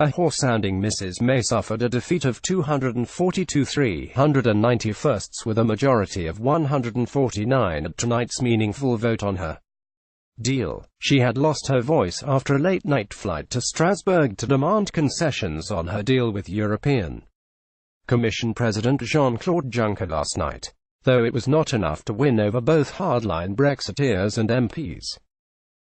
A hoarse-sounding Mrs May suffered a defeat of 242-391 with a majority of 149 at tonight's meaningful vote on her deal. She had lost her voice after a late-night flight to Strasbourg to demand concessions on her deal with European Commission President Jean Claude Juncker last night, though it was not enough to win over both hardline Brexiteers and MPs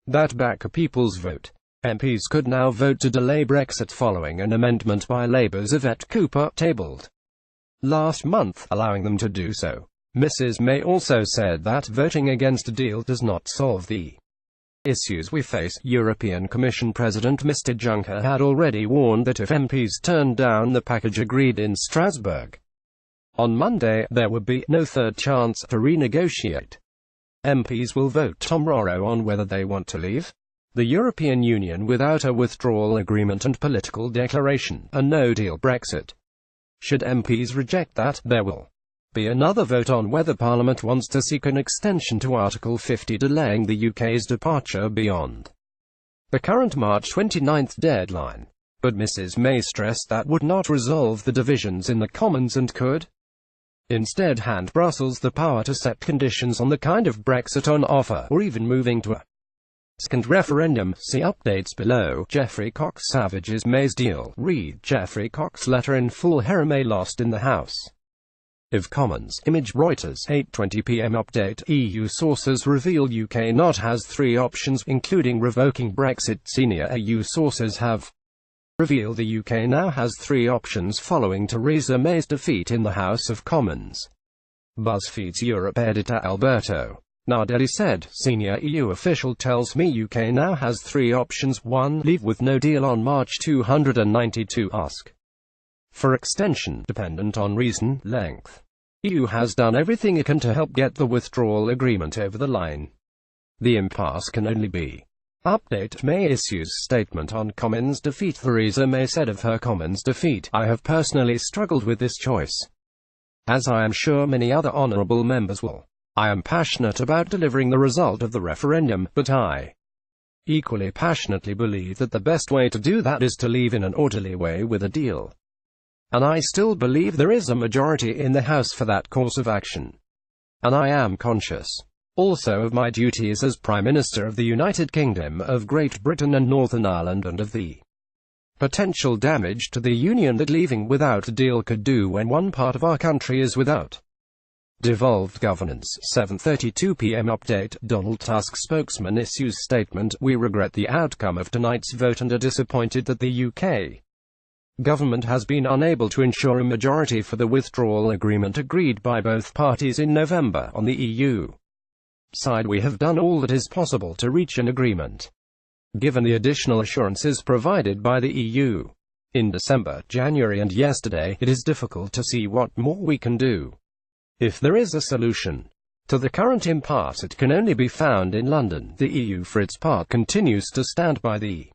that back a people's vote. MPs could now vote to delay Brexit following an amendment by Labour's Yvette tabled last month, allowing them to do so. Mrs May also said that voting against a deal does not solve the issues we face. European Commission President Mr Juncker had already warned that if MPs turned down the package agreed in Strasbourg on Monday, there would be no third chance to renegotiate. MPs will vote tomorrow on whether they want to leave the European Union without a withdrawal agreement and political declaration, a no-deal Brexit. Should MPs reject that, there will be another vote on whether Parliament wants to seek an extension to Article 50 delaying the UK's departure beyond the current March 29 deadline. But Mrs May stressed that would not resolve the divisions in the Commons and could instead hand Brussels the power to set conditions on the kind of Brexit on offer, or even moving to a second referendum. See updates below. Geoffrey Cox savages May's deal. Read Geoffrey Cox's letter in full. May lost in the House of Commons. Image Reuters. 8:20 p.m. Update. EU sources reveal UK not has 3 options, including revoking Brexit. Senior EU sources have revealed the UK now has 3 options following Theresa May's defeat in the House of Commons. BuzzFeed's Europe editor Alberto Nardelli said, senior EU official tells me UK now has 3 options. 1. Leave with no deal on March 292. Ask for extension, dependent on reason, length. EU has done everything it can to help get the withdrawal agreement over the line. The impasse can only be. Update. May issues statement on Commons defeat. Theresa May said of her Commons defeat, I have personally struggled with this choice, as I am sure many other honourable members will. I am passionate about delivering the result of the referendum, but I equally passionately believe that the best way to do that is to leave in an orderly way with a deal. And I still believe there is a majority in the House for that course of action. And I am conscious also of my duties as Prime Minister of the United Kingdom of Great Britain and Northern Ireland, and of the potential damage to the Union that leaving without a deal could do when one part of our country is without devolved governance. 7:32 p.m. Update. Donald Tusk spokesman issues statement, we regret the outcome of tonight's vote and are disappointed that the UK government has been unable to ensure a majority for the withdrawal agreement agreed by both parties in November. On the EU side, we have done all that is possible to reach an agreement, given the additional assurances provided by the EU in December, January and yesterday. It is difficult to see what more we can do. If there is a solution to the current impasse, it can only be found in London. The EU for its part continues to stand by the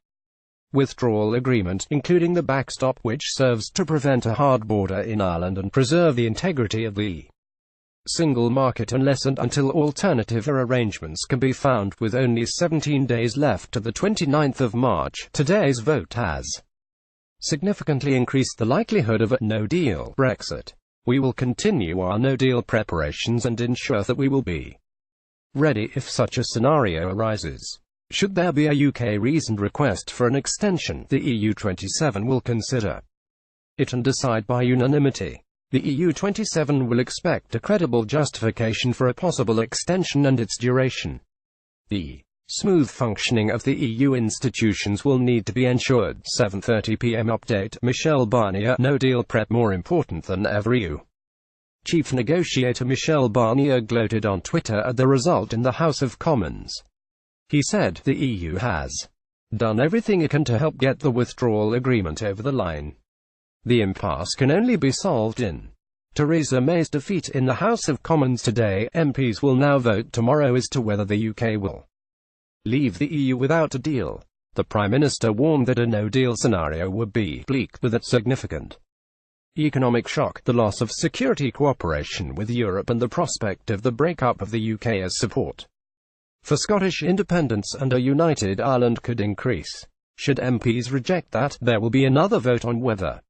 withdrawal agreement, including the backstop, which serves to prevent a hard border in Ireland and preserve the integrity of the single market unless and until alternative arrangements can be found. With only 17 days left to the 29th of March, today's vote has significantly increased the likelihood of a no-deal Brexit. We will continue our no-deal preparations and ensure that we will be ready if such a scenario arises. Should there be a UK reasoned request for an extension, the EU 27 will consider it and decide by unanimity. The EU 27 will expect a credible justification for a possible extension and its duration. The smooth functioning of the EU institutions will need to be ensured. 7:30 p.m. Update. Michel Barnier, no-deal prep more important than ever. EU chief negotiator Michel Barnier gloated on Twitter at the result in the House of Commons. He said, the EU has done everything it can to help get the withdrawal agreement over the line. The impasse can only be solved in Theresa May's defeat in the House of Commons today. MPs will now vote tomorrow as to whether the UK will leave the EU without a deal. The Prime Minister warned that a no-deal scenario would be bleak, with a significant economic shock, the loss of security cooperation with Europe and the prospect of the breakup of the UK as support for Scottish independence and a united Ireland could increase. Should MPs reject that, there will be another vote on whether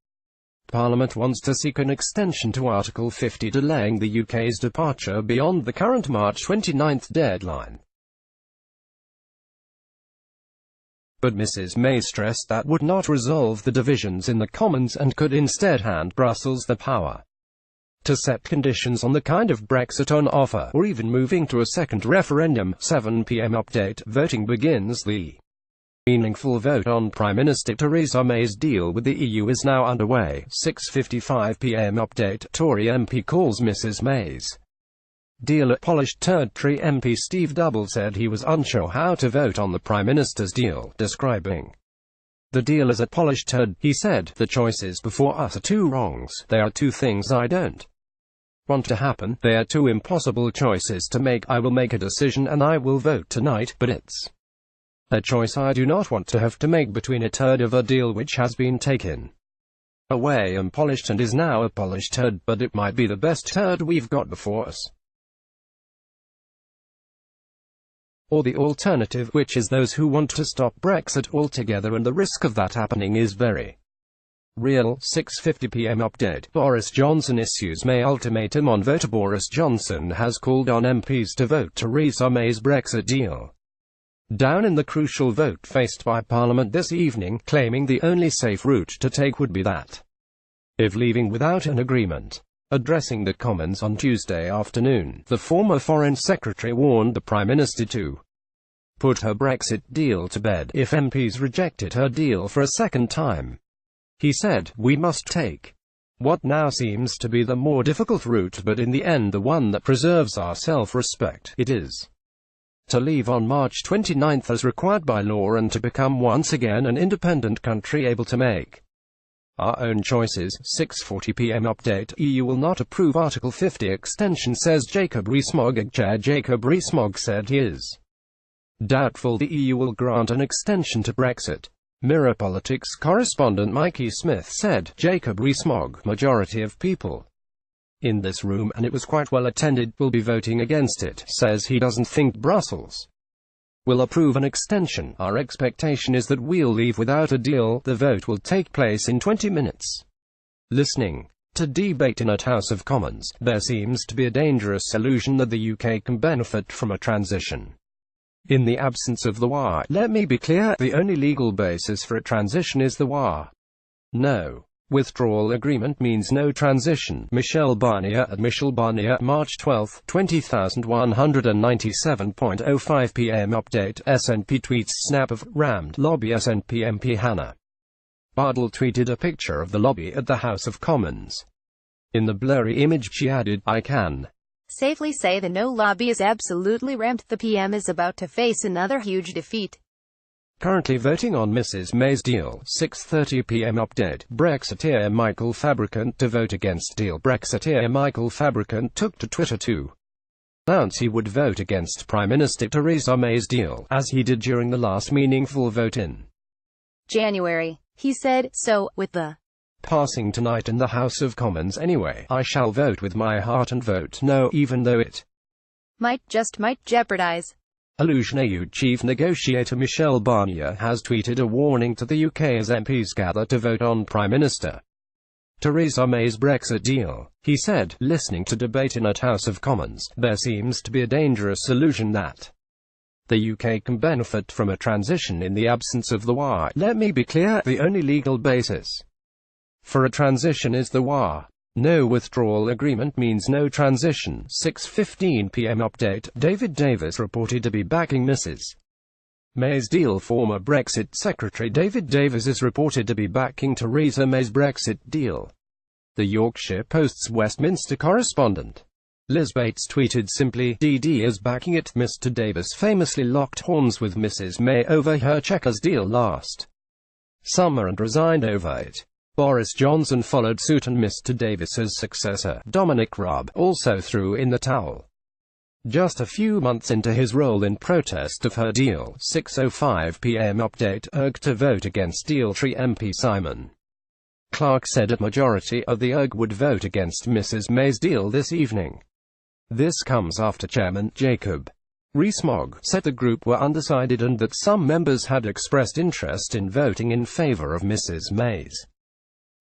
Parliament wants to seek an extension to Article 50, delaying the UK's departure beyond the current March 29 deadline. But Mrs May stressed that would not resolve the divisions in the Commons and could instead hand Brussels the power to set conditions on the kind of Brexit on offer, or even moving to a second referendum. 7 p.m. update. Voting begins. The meaningful vote on Prime Minister Theresa May's deal with the EU is now underway. 6:55 p.m. update. Tory MP calls Mrs May's deal a polished turd. Tory MP Steve Double said he was unsure how to vote on the Prime Minister's deal, describing the deal as a polished turd. He said, "The choices before us are two wrongs. They are two things I don't want to happen. They are two impossible choices to make. I will make a decision and I will vote tonight, but it's a choice I do not want to have to make between a turd of a deal which has been taken away and polished and is now a polished turd, but it might be the best turd we've got before us. Or the alternative, which is those who want to stop Brexit altogether, and the risk of that happening is very real." 6:50 p.m. update. Boris Johnson issues May ultimatum on vote. Boris Johnson has called on MPs to vote Theresa May's Brexit deal down in the crucial vote faced by Parliament this evening, claiming the only safe route to take would be that of leaving without an agreement. Addressing the Commons on Tuesday afternoon, the former Foreign Secretary warned the Prime Minister to put her Brexit deal to bed if MPs rejected her deal for a second time. He said, "We must take what now seems to be the more difficult route, but in the end the one that preserves our self-respect. It is to leave on March 29 as required by law and to become once again an independent country able to make our own choices." 6:40 p.m. update. EU will not approve Article 50 extension, says Jacob Rees-Mogg. Chair Jacob Rees-Mogg said he is doubtful the EU will grant an extension to Brexit. Mirror Politics correspondent Mikey Smith said, Jacob Rees-Mogg, majority of people in this room, and it was quite well attended, will be voting against it. Says he doesn't think Brussels will approve an extension. Our expectation is that we'll leave without a deal. The vote will take place in 20 minutes. Listening to debate in a House of Commons, there seems to be a dangerous illusion that the UK can benefit from a transition in the absence of the war. Let me be clear, the only legal basis for a transition is the war. No withdrawal agreement means no transition. Michel Barnier at Michel Barnier, March 12, 20197.05 p.m. update. SNP tweets snap of rammed lobby. SNP MP Hannah Bardell tweeted a picture of the lobby at the House of Commons. In the blurry image she added, "I can safely say the no lobby is absolutely rammed. The PM is about to face another huge defeat." Currently voting on Mrs May's deal. 6:30 p.m. update. Brexiteer Michael Fabricant to vote against deal. Brexiteer Michael Fabricant took to Twitter to announce he would vote against Prime Minister Theresa May's deal, as he did during the last meaningful vote in January. He said, "So, with the passing tonight in the House of Commons anyway, I shall vote with my heart and vote no, even though it might jeopardize." Allusion. EU chief negotiator Michel Barnier has tweeted a warning to the UK as MPs gather to vote on Prime Minister Theresa May's Brexit deal. He said, listening to debate in a House of Commons, there seems to be a dangerous illusion that the UK can benefit from a transition in the absence of the war. Let me be clear, the only legal basis for a transition is the war. No withdrawal agreement means no transition. 6:15 p.m. update. David Davis reported to be backing Mrs May's deal. Former Brexit Secretary David Davis is reported to be backing Theresa May's Brexit deal. The Yorkshire Post's Westminster correspondent Liz Bates tweeted simply, "DD is backing it." Mr Davis famously locked horns with Mrs May over her Chequers deal last summer and resigned over it. Boris Johnson followed suit, and Mr Davis's successor, Dominic Raab, also threw in the towel just a few months into his role in protest of her deal. 6:05 p.m. update. URG to vote against deal. Tree MP Simon Clark said a majority of the URG would vote against Mrs May's deal this evening. This comes after Chairman Jacob Rees-Mogg said the group were undecided and that some members had expressed interest in voting in favour of Mrs May's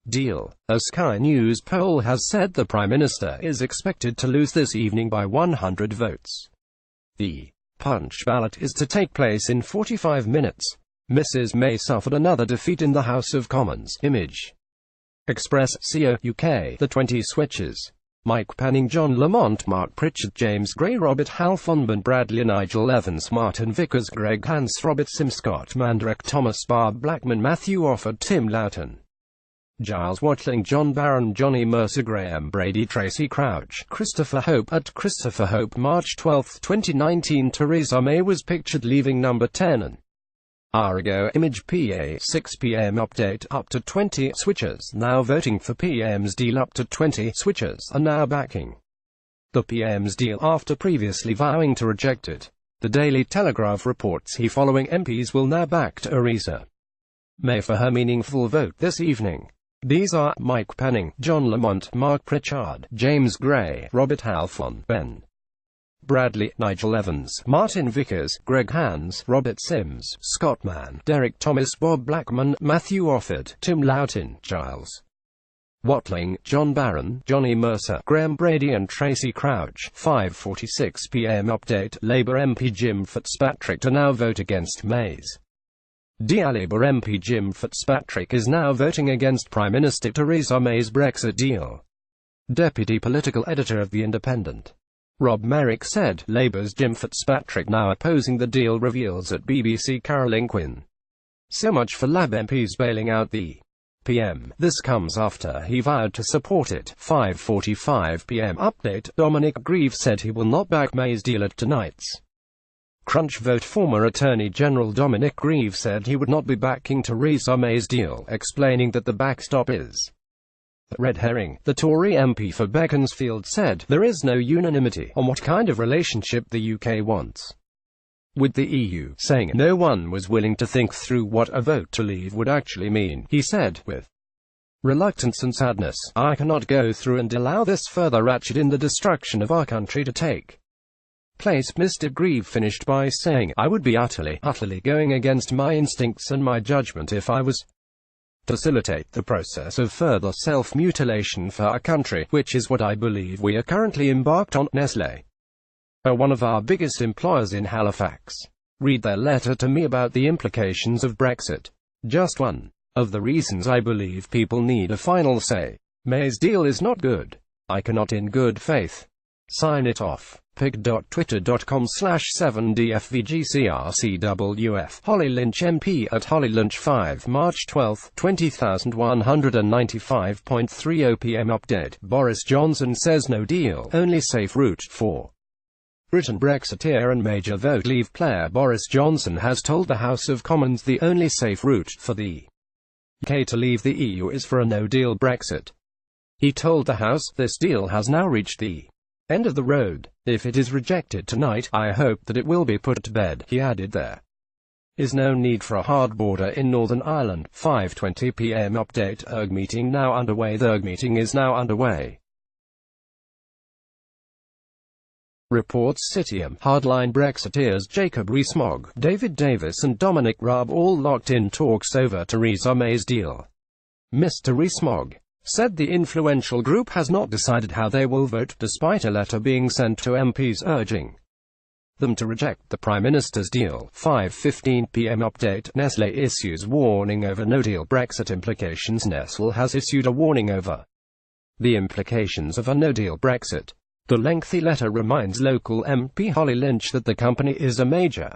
deal. A Sky News poll has said the Prime Minister is expected to lose this evening by 100 votes. The Punch ballot is to take place in 45 minutes. Mrs May suffered another defeat in the House of Commons. Image Express CO UK. The 20 switches. Mike Panning, John Lamont, Mark Pritchard, James Gray, Robert Halfonben, Bradley, Nigel Evans, Martin Vickers, Greg Hans, Robert Sim, Scott Mandrake, Thomas Barb Blackman, Matthew Offord, Tim Loughton, Giles Watling, John Barron, Johnny Mercer, Graham Brady, Tracy Crouch, Christopher Hope. At Christopher Hope, March 12, 2019, Theresa May was pictured leaving number 10 an hour ago. Image PA 6 p.m. update. Up to 20 switchers now voting for PM's deal. Up to 20 switchers are now backing the PM's deal after previously vowing to reject it. The Daily Telegraph reports he following MPs will now back Theresa May for her meaningful vote this evening. These are Mike Panning, John Lamont, Mark Pritchard, James Gray, Robert Halfonben, Bradley, Nigel Evans, Martin Vickers, Greg Hans, Robert Sims, Scott Mann, Derek Thomas, Bob Blackman, Matthew Offord, Tim Loughton, Giles Watling, John Barron, Johnny Mercer, Graham Brady and Tracy Crouch. 5:46 p.m. update. Labour MP Jim Fitzpatrick to now vote against May's deal. Labour MP Jim Fitzpatrick is now voting against Prime Minister Theresa May's Brexit deal. Deputy political editor of The Independent Rob Merrick said, Labour's Jim Fitzpatrick now opposing the deal reveals at BBC Carolyn Quinn. So much for Lab MPs bailing out the PM. This comes after he vowed to support it. 5:45 p.m. update. Dominic Grieve said he will not back May's deal at tonight's crunch vote. Former Attorney General Dominic Grieve said he would not be backing Theresa May's deal, explaining that the backstop is a red herring. The Tory MP for Beaconsfield said, there is no unanimity on what kind of relationship the UK wants with the EU, saying no one was willing to think through what a vote to leave would actually mean. He said, with reluctance and sadness, I cannot go through and allow this further ratchet in the destruction of our country to take place. Mr Grieve finished by saying, I would be utterly going against my instincts and my judgment if I was facilitate the process of further self-mutilation for our country, which is what I believe we are currently embarked on. Nestlé are one of our biggest employers in Halifax. Read their letter to me about the implications of Brexit. Just one of the reasons I believe people need a final say. May's deal is not good. I cannot in good faith sign it off. pig.twitter.com/7dfvgcrcwf. Holly Lynch MP at Holly Lynch 5 March 12, 20195.30 p.m. update. Boris Johnson says no deal, only safe route for Britain. Brexiteer and major vote leave player Boris Johnson has told the House of Commons the only safe route for the UK to leave the EU is for a no-deal Brexit. He told the House, this deal has now reached the end of the road. If it is rejected tonight, I hope that it will be put to bed. He added there is no need for a hard border in Northern Ireland. 5:20 p.m. update. ERG meeting now underway. The ERG meeting is now underway. Reports Citium. Hardline Brexiteers Jacob Rees-Mogg, David Davis and Dominic Raab all locked in talks over Theresa May's deal. Mr Rees-Mogg said the influential group has not decided how they will vote, despite a letter being sent to MPs urging them to reject the Prime Minister's deal. 5:15 p.m. update. Nestlé issues warning over no-deal Brexit implications. Nestlé has issued a warning over the implications of a no-deal Brexit. The lengthy letter reminds local MP Holly Lynch that the company is a major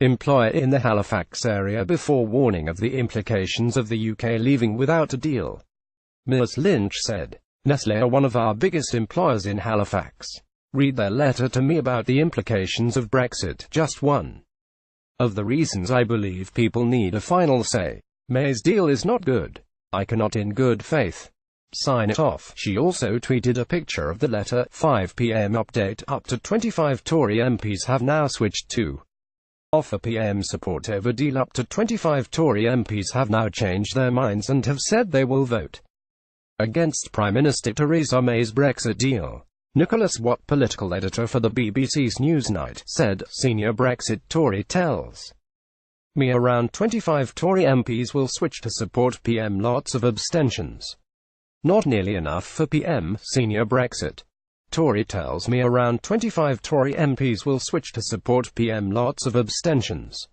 employer in the Halifax area before warning of the implications of the UK leaving without a deal. Ms. Lynch said, Nestlé are one of our biggest employers in Halifax. Read their letter to me about the implications of Brexit. Just one of the reasons I believe people need a final say. May's deal is not good. I cannot in good faith sign it off. She also tweeted a picture of the letter. 5 p.m. update. Up to 25 Tory MPs have now switched to offer PM support over deal. Up to 25 Tory MPs have now changed their minds and have said they will vote against Prime Minister Theresa May's Brexit deal. Nicholas Watt, political editor for the BBC's Newsnight, said, "Senior Brexit Tory tells me around 25 Tory MPs will switch to support PM. Lots of abstentions. Not nearly enough for PM, senior Brexit Tory tells me around 25 Tory MPs will switch to support PM. Lots of abstentions.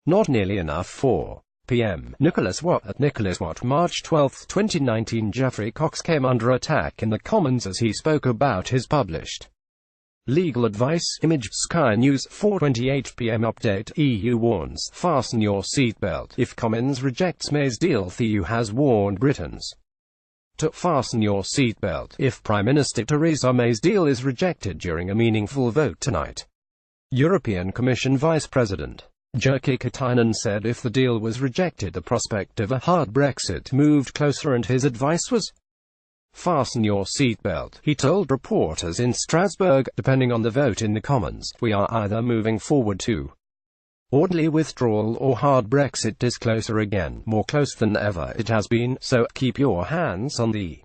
Not nearly enough for PM." Nicholas Watt. At Nicholas Watt, March 12, 2019. Geoffrey Cox came under attack in the Commons as he spoke about his published legal advice. Image Sky News. 4:28 p.m. Update. EU warns, fasten your seatbelt if Commons rejects May's deal. The EU has warned Britons to fasten your seatbelt if Prime Minister Theresa May's deal is rejected during a meaningful vote tonight. European Commission Vice President Jyrki Katainen said if the deal was rejected, the prospect of a hard Brexit moved closer, and his advice was, "Fasten your seatbelt." He told reporters in Strasbourg, "Depending on the vote in the Commons, we are either moving forward to orderly withdrawal or hard Brexit is closer again, more close than ever it has been, so keep your hands on the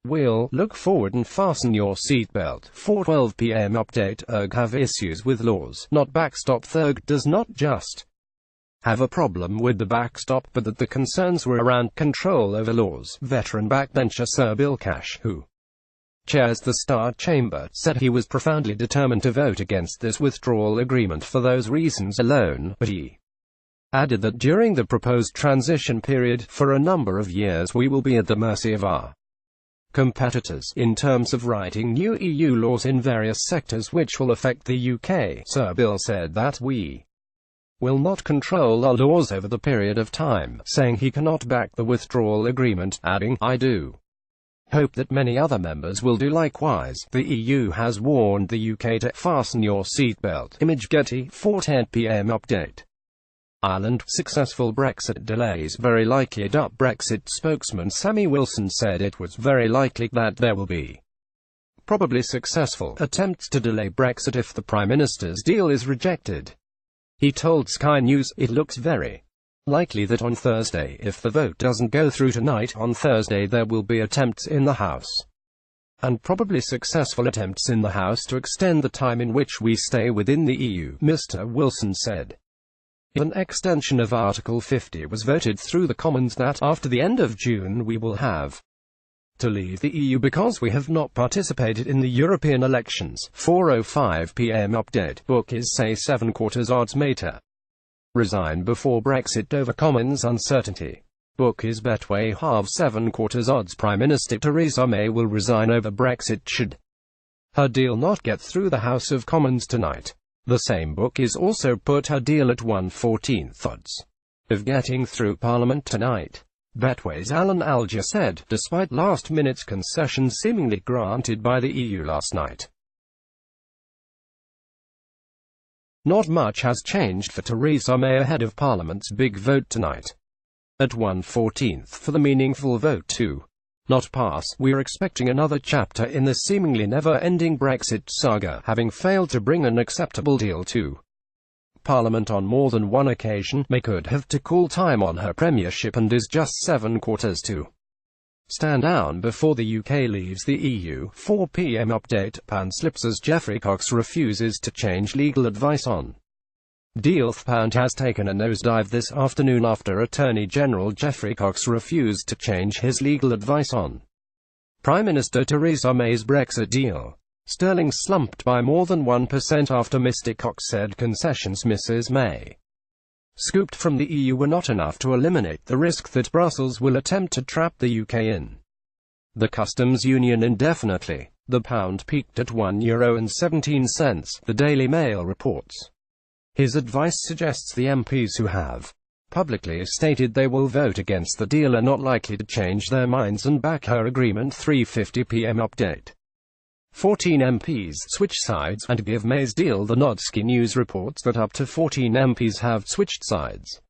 wheel, look forward and fasten your seatbelt." 4:12 p.m. Update. ERG have issues with laws, not backstop. ERG does not just have a problem with the backstop, but that the concerns were around control over laws. Veteran backbencher Sir Bill Cash, who chairs the Star Chamber, said he was profoundly determined to vote against this withdrawal agreement for those reasons alone, but he added that during the proposed transition period, for a number of years we will be at the mercy of our competitors in terms of writing new EU laws in various sectors which will affect the UK. Sir Bill said that we will not control our laws over the period of time, saying he cannot back the withdrawal agreement, adding, "I do hope that many other members will do likewise." The EU has warned the UK to fasten your seatbelt. Image Getty. 4:10 p.m. Update. Ireland, successful Brexit delays very likely. Brexit spokesman Sammy Wilson said it was very likely that there will be probably successful attempts to delay Brexit if the Prime Minister's deal is rejected. He told Sky News, "It looks very likely that on Thursday, if the vote doesn't go through tonight, on Thursday there will be attempts in the House, and probably successful attempts in the House to extend the time in which we stay within the EU," Mr. Wilson said. If an extension of Article 50 was voted through the Commons, that after the end of June we will have to leave the EU because we have not participated in the European elections. 4:05 p.m. Update. Bookies say 7/4 odds May to resign before Brexit over Commons uncertainty. Bookies Betway halve 7/4 odds Prime Minister Theresa May will resign over Brexit should her deal not get through the House of Commons tonight. The same bookies also put her deal at 1/14 odds of getting through Parliament tonight. Betway's Alan Alger said, despite last-minute concessions seemingly granted by the EU last night, not much has changed for Theresa May ahead of Parliament's big vote tonight. At 1/14 for the meaningful vote to not pass, we're expecting another chapter in the seemingly never-ending Brexit saga, having failed to bring an acceptable deal to Parliament on more than one occasion. May could have to call time on her premiership and is just 7/4 to stand down before the UK leaves the EU. 4 p.m. Update. Pound slips as Geoffrey Cox refuses to change legal advice on deal. The pound has taken a nosedive this afternoon after Attorney General Geoffrey Cox refused to change his legal advice on Prime Minister Theresa May's Brexit deal. Sterling slumped by more than 1% after Mr Cox said concessions Mrs May scooped from the EU were not enough to eliminate the risk that Brussels will attempt to trap the UK in the customs union indefinitely. The pound peaked at €1.17, the Daily Mail reports. His advice suggests the MPs who have publicly stated they will vote against the deal are not likely to change their minds and back her agreement. 3:50 p.m. Update. 14 MPs switch sides and give May's deal. The nod. Sky News reports that up to 14 MPs have switched sides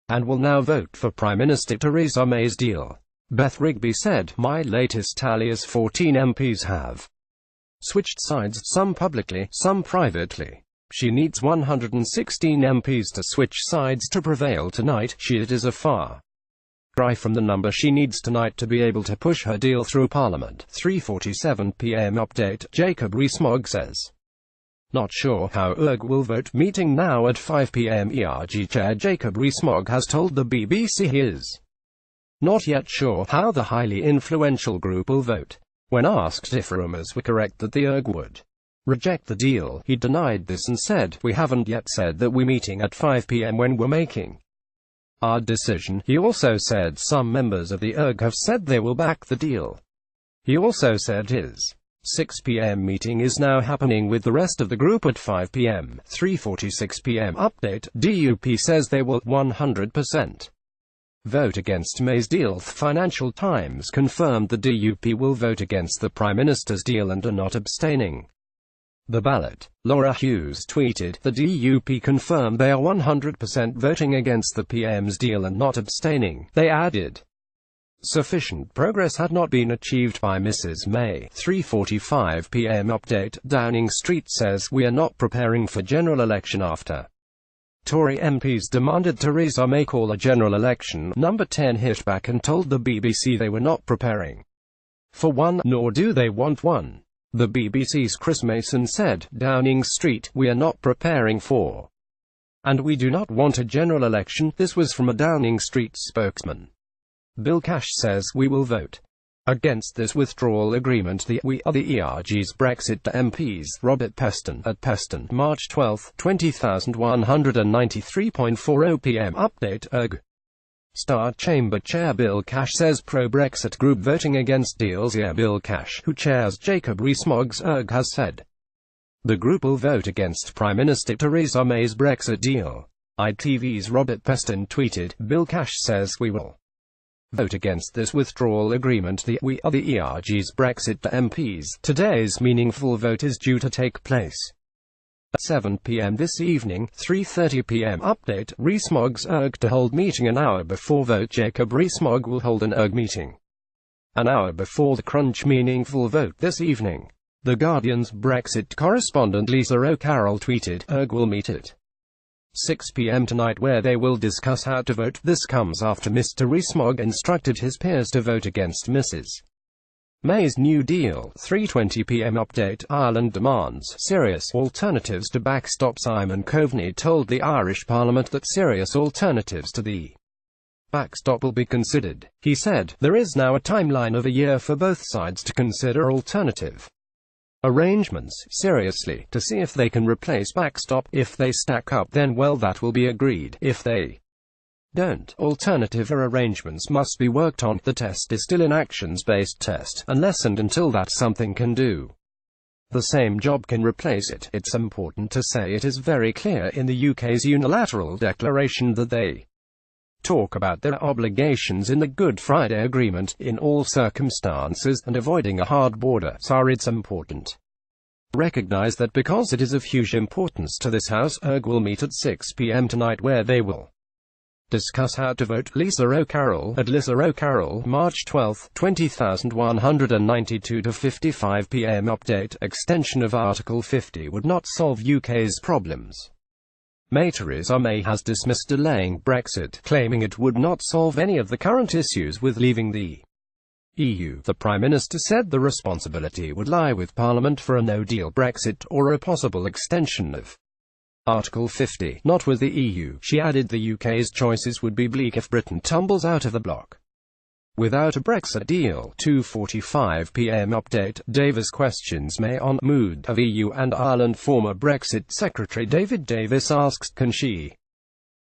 and will now vote for Prime Minister Theresa May's deal. Beth Rigby said, "My latest tally is 14 MPs have switched sides, some publicly, some privately. She needs 116 MPs to switch sides to prevail tonight. It is a far cry from the number she needs tonight to be able to push her deal through Parliament. 3:47 p.m. update, Jacob Rees-Mogg says. Not sure how ERG will vote. Meeting now at 5 p.m. ERG Chair Jacob Rees-Mogg has told the BBC he is not yet sure how the highly influential group will vote. When asked if rumours were correct that the ERG would reject the deal, he denied this and said, "We haven't yet said that we're meeting at 5 p.m. when we're making our decision." He also said some members of the ERG have said they will back the deal. He also said his 6 p.m. meeting is now happening with the rest of the group at 5 p.m. 3:46 p.m. update, DUP says they will 100% vote against May's deal. Financial Times confirmed the DUP will vote against the Prime Minister's deal and are not abstaining the ballot. Laura Hughes tweeted, "The DUP confirmed they are 100% voting against the PM's deal and not abstaining." They added, "Sufficient progress had not been achieved by Mrs. May." 3:45 p.m. update, Downing Street says, "We are not preparing for general election after Tory MPs demanded Theresa May call a general election." Number 10 hit back and told the BBC they were not preparing for one, nor do they want one. The BBC's Chris Mason said, "Downing Street, we are not preparing for, and we do not want a general election." This was from a Downing Street spokesman. Bill Cash says, "We will vote against this withdrawal agreement. We are the ERG's Brexit MPs." Robert Peston, at Peston, March 12, 20193.40 p.m. update, ERG Star Chamber Chair Bill Cash says pro-Brexit group voting against deals. Bill Cash, who chairs Jacob Rees-Mogg's ERG, has said the group will vote against Prime Minister Theresa May's Brexit deal. ITV's Robert Peston tweeted, "Bill Cash says we will vote against this withdrawal agreement. We are the ERG's Brexit MPs." Today's meaningful vote is due to take place at 7 p.m. this evening. 3:30 p.m. update, Rees-Mogg's ERG to hold meeting an hour before vote. Jacob Rees-Mogg will hold an ERG meeting an hour before the crunch meaningful vote this evening. The Guardian's Brexit correspondent Lisa O'Carroll tweeted, "ERG will meet at 6 p.m. tonight where they will discuss how to vote." This comes after Mr Rees-Mogg instructed his peers to vote against Mrs May's new deal. 3:20 p.m. update, Ireland demands serious alternatives to backstop. Simon Coveney told the Irish Parliament that serious alternatives to the backstop will be considered. He said, "There is now a timeline of a year for both sides to consider alternative arrangements seriously, to see if they can replace backstop. If they stack up, then well, that will be agreed. If they don't, alternative arrangements must be worked on. The test is still an actions-based test, and lessened until that something can do the same job can replace it." It's important to say it is very clear in the UK's unilateral declaration that they talk about their obligations in the Good Friday Agreement, in all circumstances, and avoiding a hard border. So it's important recognise that because it is of huge importance to this House, ERG will meet at 6 p.m. tonight where they will discuss how to vote. Lisa O'Carroll, at Lisa O'Carroll, March 12, 20192 to 55 p.m. update, extension of Article 50 would not solve UK's problems. Theresa May has dismissed delaying Brexit, claiming it would not solve any of the current issues with leaving the EU. The Prime Minister said the responsibility would lie with Parliament for a no-deal Brexit, or a possible extension of Article 50, not with the EU. She added the UK's choices would be bleak if Britain tumbles out of the bloc without a Brexit deal. 2:45 p.m. update, Davis questions May on mood of EU and Ireland. Former Brexit Secretary David Davis asks, can she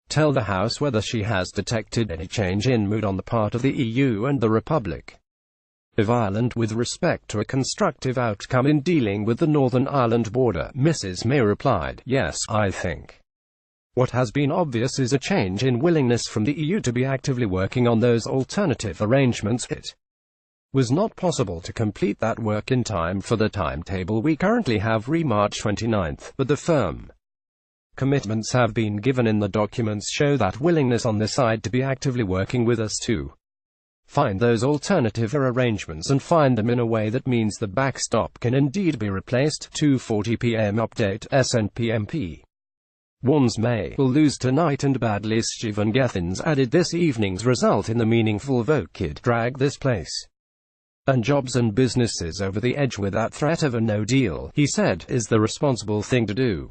tell the House whether she has detected any change in mood on the part of the EU and the Republic of Ireland with respect to a constructive outcome in dealing with the Northern Ireland border. Mrs May replied, "Yes, I think what has been obvious is a change in willingness from the EU to be actively working on those alternative arrangements. It was not possible to complete that work in time for the timetable we currently have, March 29, but the firm commitments have been given in the documents show that willingness on this side to be actively working with us to find those alternative arrangements and find them in a way that means the backstop can indeed be replaced." 2:40 p.m. update, SNP MP warns May will lose tonight and badly. Stephen Gethins added this evening's result in the meaningful vote could drag this place and jobs and businesses over the edge with that threat of a no deal, he said, is the responsible thing to do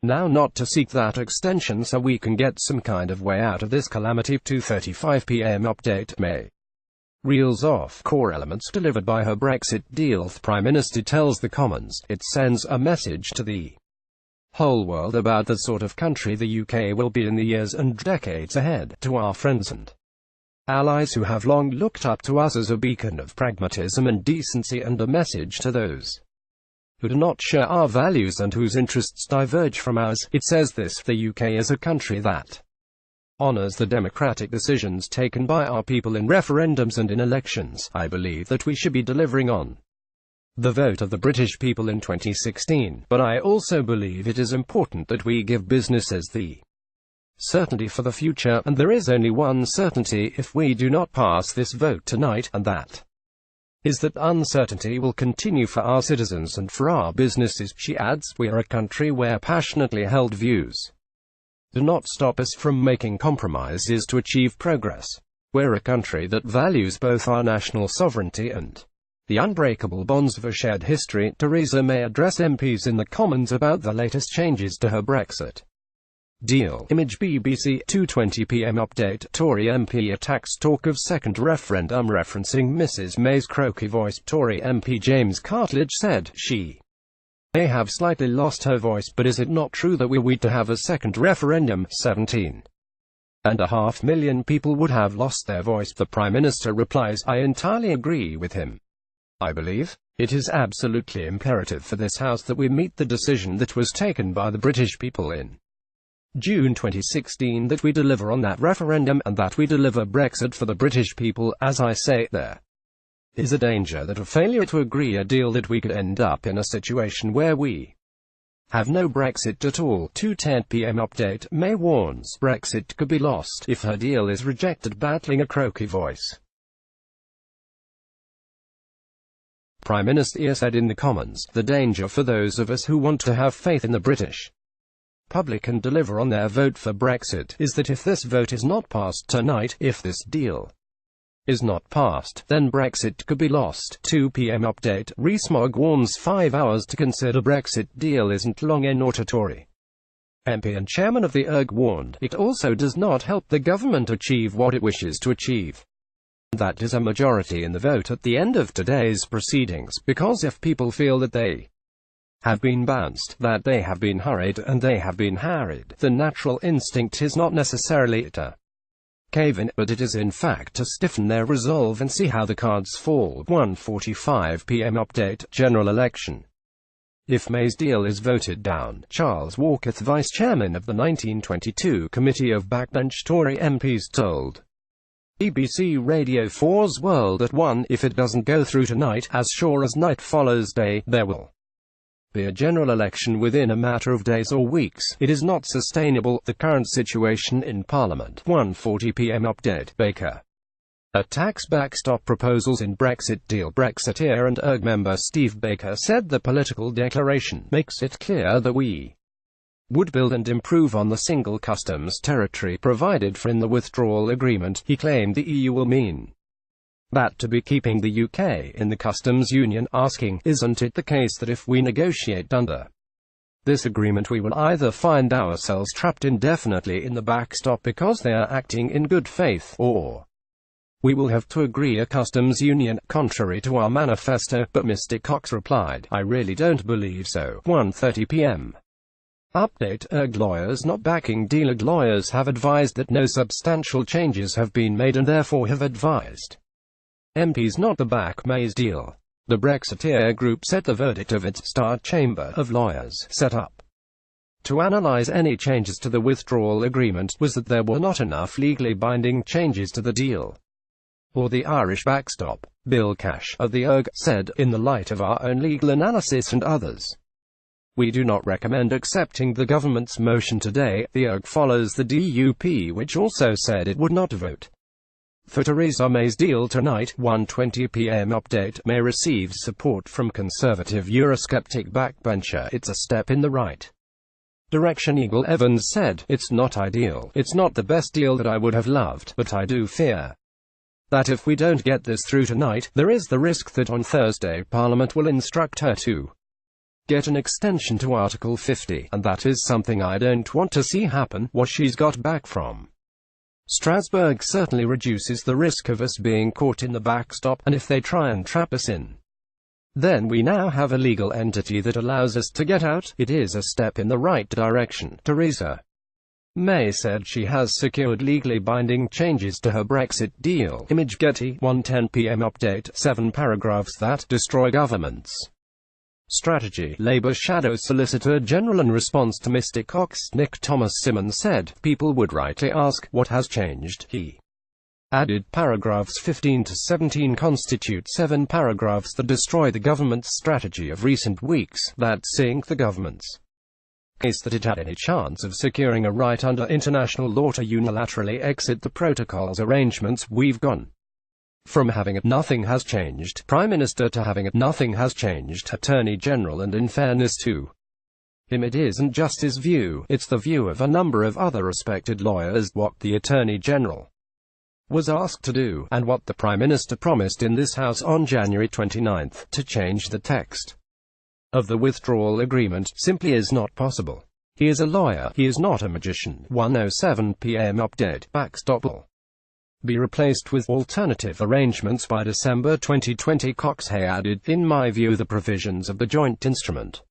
now, not to seek that extension so we can get some kind of way out of this calamity. 2:35 p.m. update. May reels off core elements delivered by her Brexit deal. The Prime Minister tells the Commons it sends a message to the whole world about the sort of country the UK will be in the years and decades ahead, to our friends and allies who have long looked up to us as a beacon of pragmatism and decency, and a message to those who do not share our values and whose interests diverge from ours. It says this: the UK is a country that honours the democratic decisions taken by our people in referendums and in elections. I believe that we should be delivering on the vote of the British people in 2016, but I also believe it is important that we give businesses the certainty for the future, and there is only one certainty if we do not pass this vote tonight, and that is that uncertainty will continue for our citizens and for our businesses. She adds, we are a country where passionately held views do not stop us from making compromises to achieve progress. We're a country that values both our national sovereignty and the unbreakable bonds of a shared history. Theresa May address MPs in the Commons about the latest changes to her Brexit deal. Image BBC. 2:20 p.m. update. Tory MP attacks talk of second referendum, referencing Mrs May's croaky voice. Tory MP James Cartledge said she may have slightly lost her voice, but is it not true that were we to have a second referendum, 17.5 million people would have lost their voice? The Prime Minister replies, I entirely agree with him. I believe it is absolutely imperative for this House that we meet the decision that was taken by the British people in June 2016, that we deliver on that referendum, and that we deliver Brexit for the British people. As I say, there is a danger that a failure to agree a deal that we could end up in a situation where we have no Brexit at all. 2:10 p.m. update. May warns Brexit could be lost if her deal is rejected, battling a croaky voice. Prime Minister said in the Commons, the danger for those of us who want to have faith in the British public and deliver on their vote for Brexit is that if this vote is not passed tonight, if this deal is not passed, then Brexit could be lost. 2 p.m. update. Rees-Mogg warns 5 hours to consider Brexit deal isn't long enough. A Tory MP and chairman of the ERG warned, it also does not help the government achieve what it wishes to achieve. That is a majority in the vote at the end of today's proceedings, because if people feel that they have been bounced, that they have been hurried, and they have been harried, the natural instinct is not necessarily to cave in, but it is in fact to stiffen their resolve and see how the cards fall. 1:45 p.m. update. General election. If May's deal is voted down, Charles Walker, vice chairman of the 1922 Committee of Backbench Tory MPs, told BBC Radio 4's World at 1, if it doesn't go through tonight, as sure as night follows day, there will be a general election within a matter of days or weeks. It is not sustainable, the current situation in Parliament. 1:40 p.m. update. Baker attacks backstop proposals in Brexit deal. Brexiteer and ERG member Steve Baker said the political declaration makes it clear that we would build and improve on the single customs territory provided for in the withdrawal agreement. He claimed the EU will mean that to be keeping the UK in the customs union, asking, isn't it the case that if we negotiate under this agreement we will either find ourselves trapped indefinitely in the backstop because they are acting in good faith, or we will have to agree a customs union, contrary to our manifesto? But Mr Cox replied, I really don't believe so. 1:30 p.m. update. ERG lawyers not backing deal. ERG lawyers have advised that no substantial changes have been made and therefore have advised MPs not to back May's deal. The Brexiteer group said the verdict of its Star Chamber of Lawyers, set up to analyse any changes to the withdrawal agreement, was that there were not enough legally binding changes to the deal or the Irish backstop. Bill Cash, of the ERG, said, in the light of our own legal analysis and others, we do not recommend accepting the government's motion today. The ERG follows the DUP, which also said it would not vote for Theresa May's deal tonight. 1:20 p.m. update. May receives support from Conservative Eurosceptic backbencher. It's a step in the right Direction Eagle Evans said, "It's not ideal. It's not the best deal that I would have loved, but I do fear that if we don't get this through tonight, there is the risk that on Thursday Parliament will instruct her to get an extension to Article 50, and that is something I don't want to see happen." What she's got back from Strasbourg certainly reduces the risk of us being caught in the backstop, and if they try and trap us in, then we now have a legal entity that allows us to get out. It is a step in the right direction. Theresa May said she has secured legally binding changes to her Brexit deal. Image Getty, 1:10 p.m. update, 7 paragraphs that destroy government's strategy. Labour Shadow Solicitor General in response to Mr Cox, Nick Thomas Simmons said, "People would rightly ask, what has changed?" He added, paragraphs 15 to 17 constitute 7 paragraphs that destroy the government's strategy of recent weeks, that sink the government's case that it had any chance of securing a right under international law to unilaterally exit the protocol's arrangements. We've gone from having a "nothing has changed" Prime Minister to having a "nothing has changed" Attorney General, and in fairness to him, it isn't just his view, it's the view of a number of other respected lawyers. What the Attorney General was asked to do, and what the Prime Minister promised in this House on January 29, to change the text of the withdrawal agreement, simply is not possible. He is a lawyer, he is not a magician. 1:07 p.m. update, backstop will be replaced with alternative arrangements by December 2020. Coxhay added, "In my view, the provisions of the joint instrument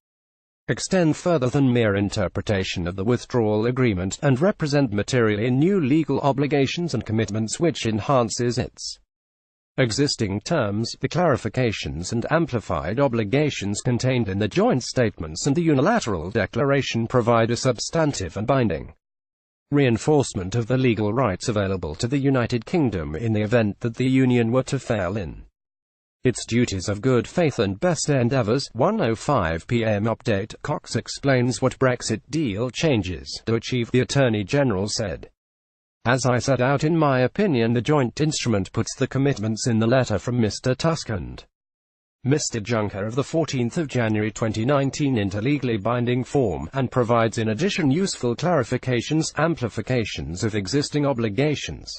extend further than mere interpretation of the withdrawal agreement, and represent materially new legal obligations and commitments which enhances its existing terms. The clarifications and amplified obligations contained in the joint statements and the unilateral declaration provide a substantive and binding reinforcement of the legal rights available to the United Kingdom in the event that the Union were to fail in its duties of good faith and best endeavours." 1:05 p.m. update, Cox explains what Brexit deal changes to achieve, the Attorney General said. "As I set out in my opinion, the joint instrument puts the commitments in the letter from Mr Tusk and Mr Juncker of the 14th of January 2019 into legally binding form, and provides in addition useful clarifications, amplifications of existing obligations,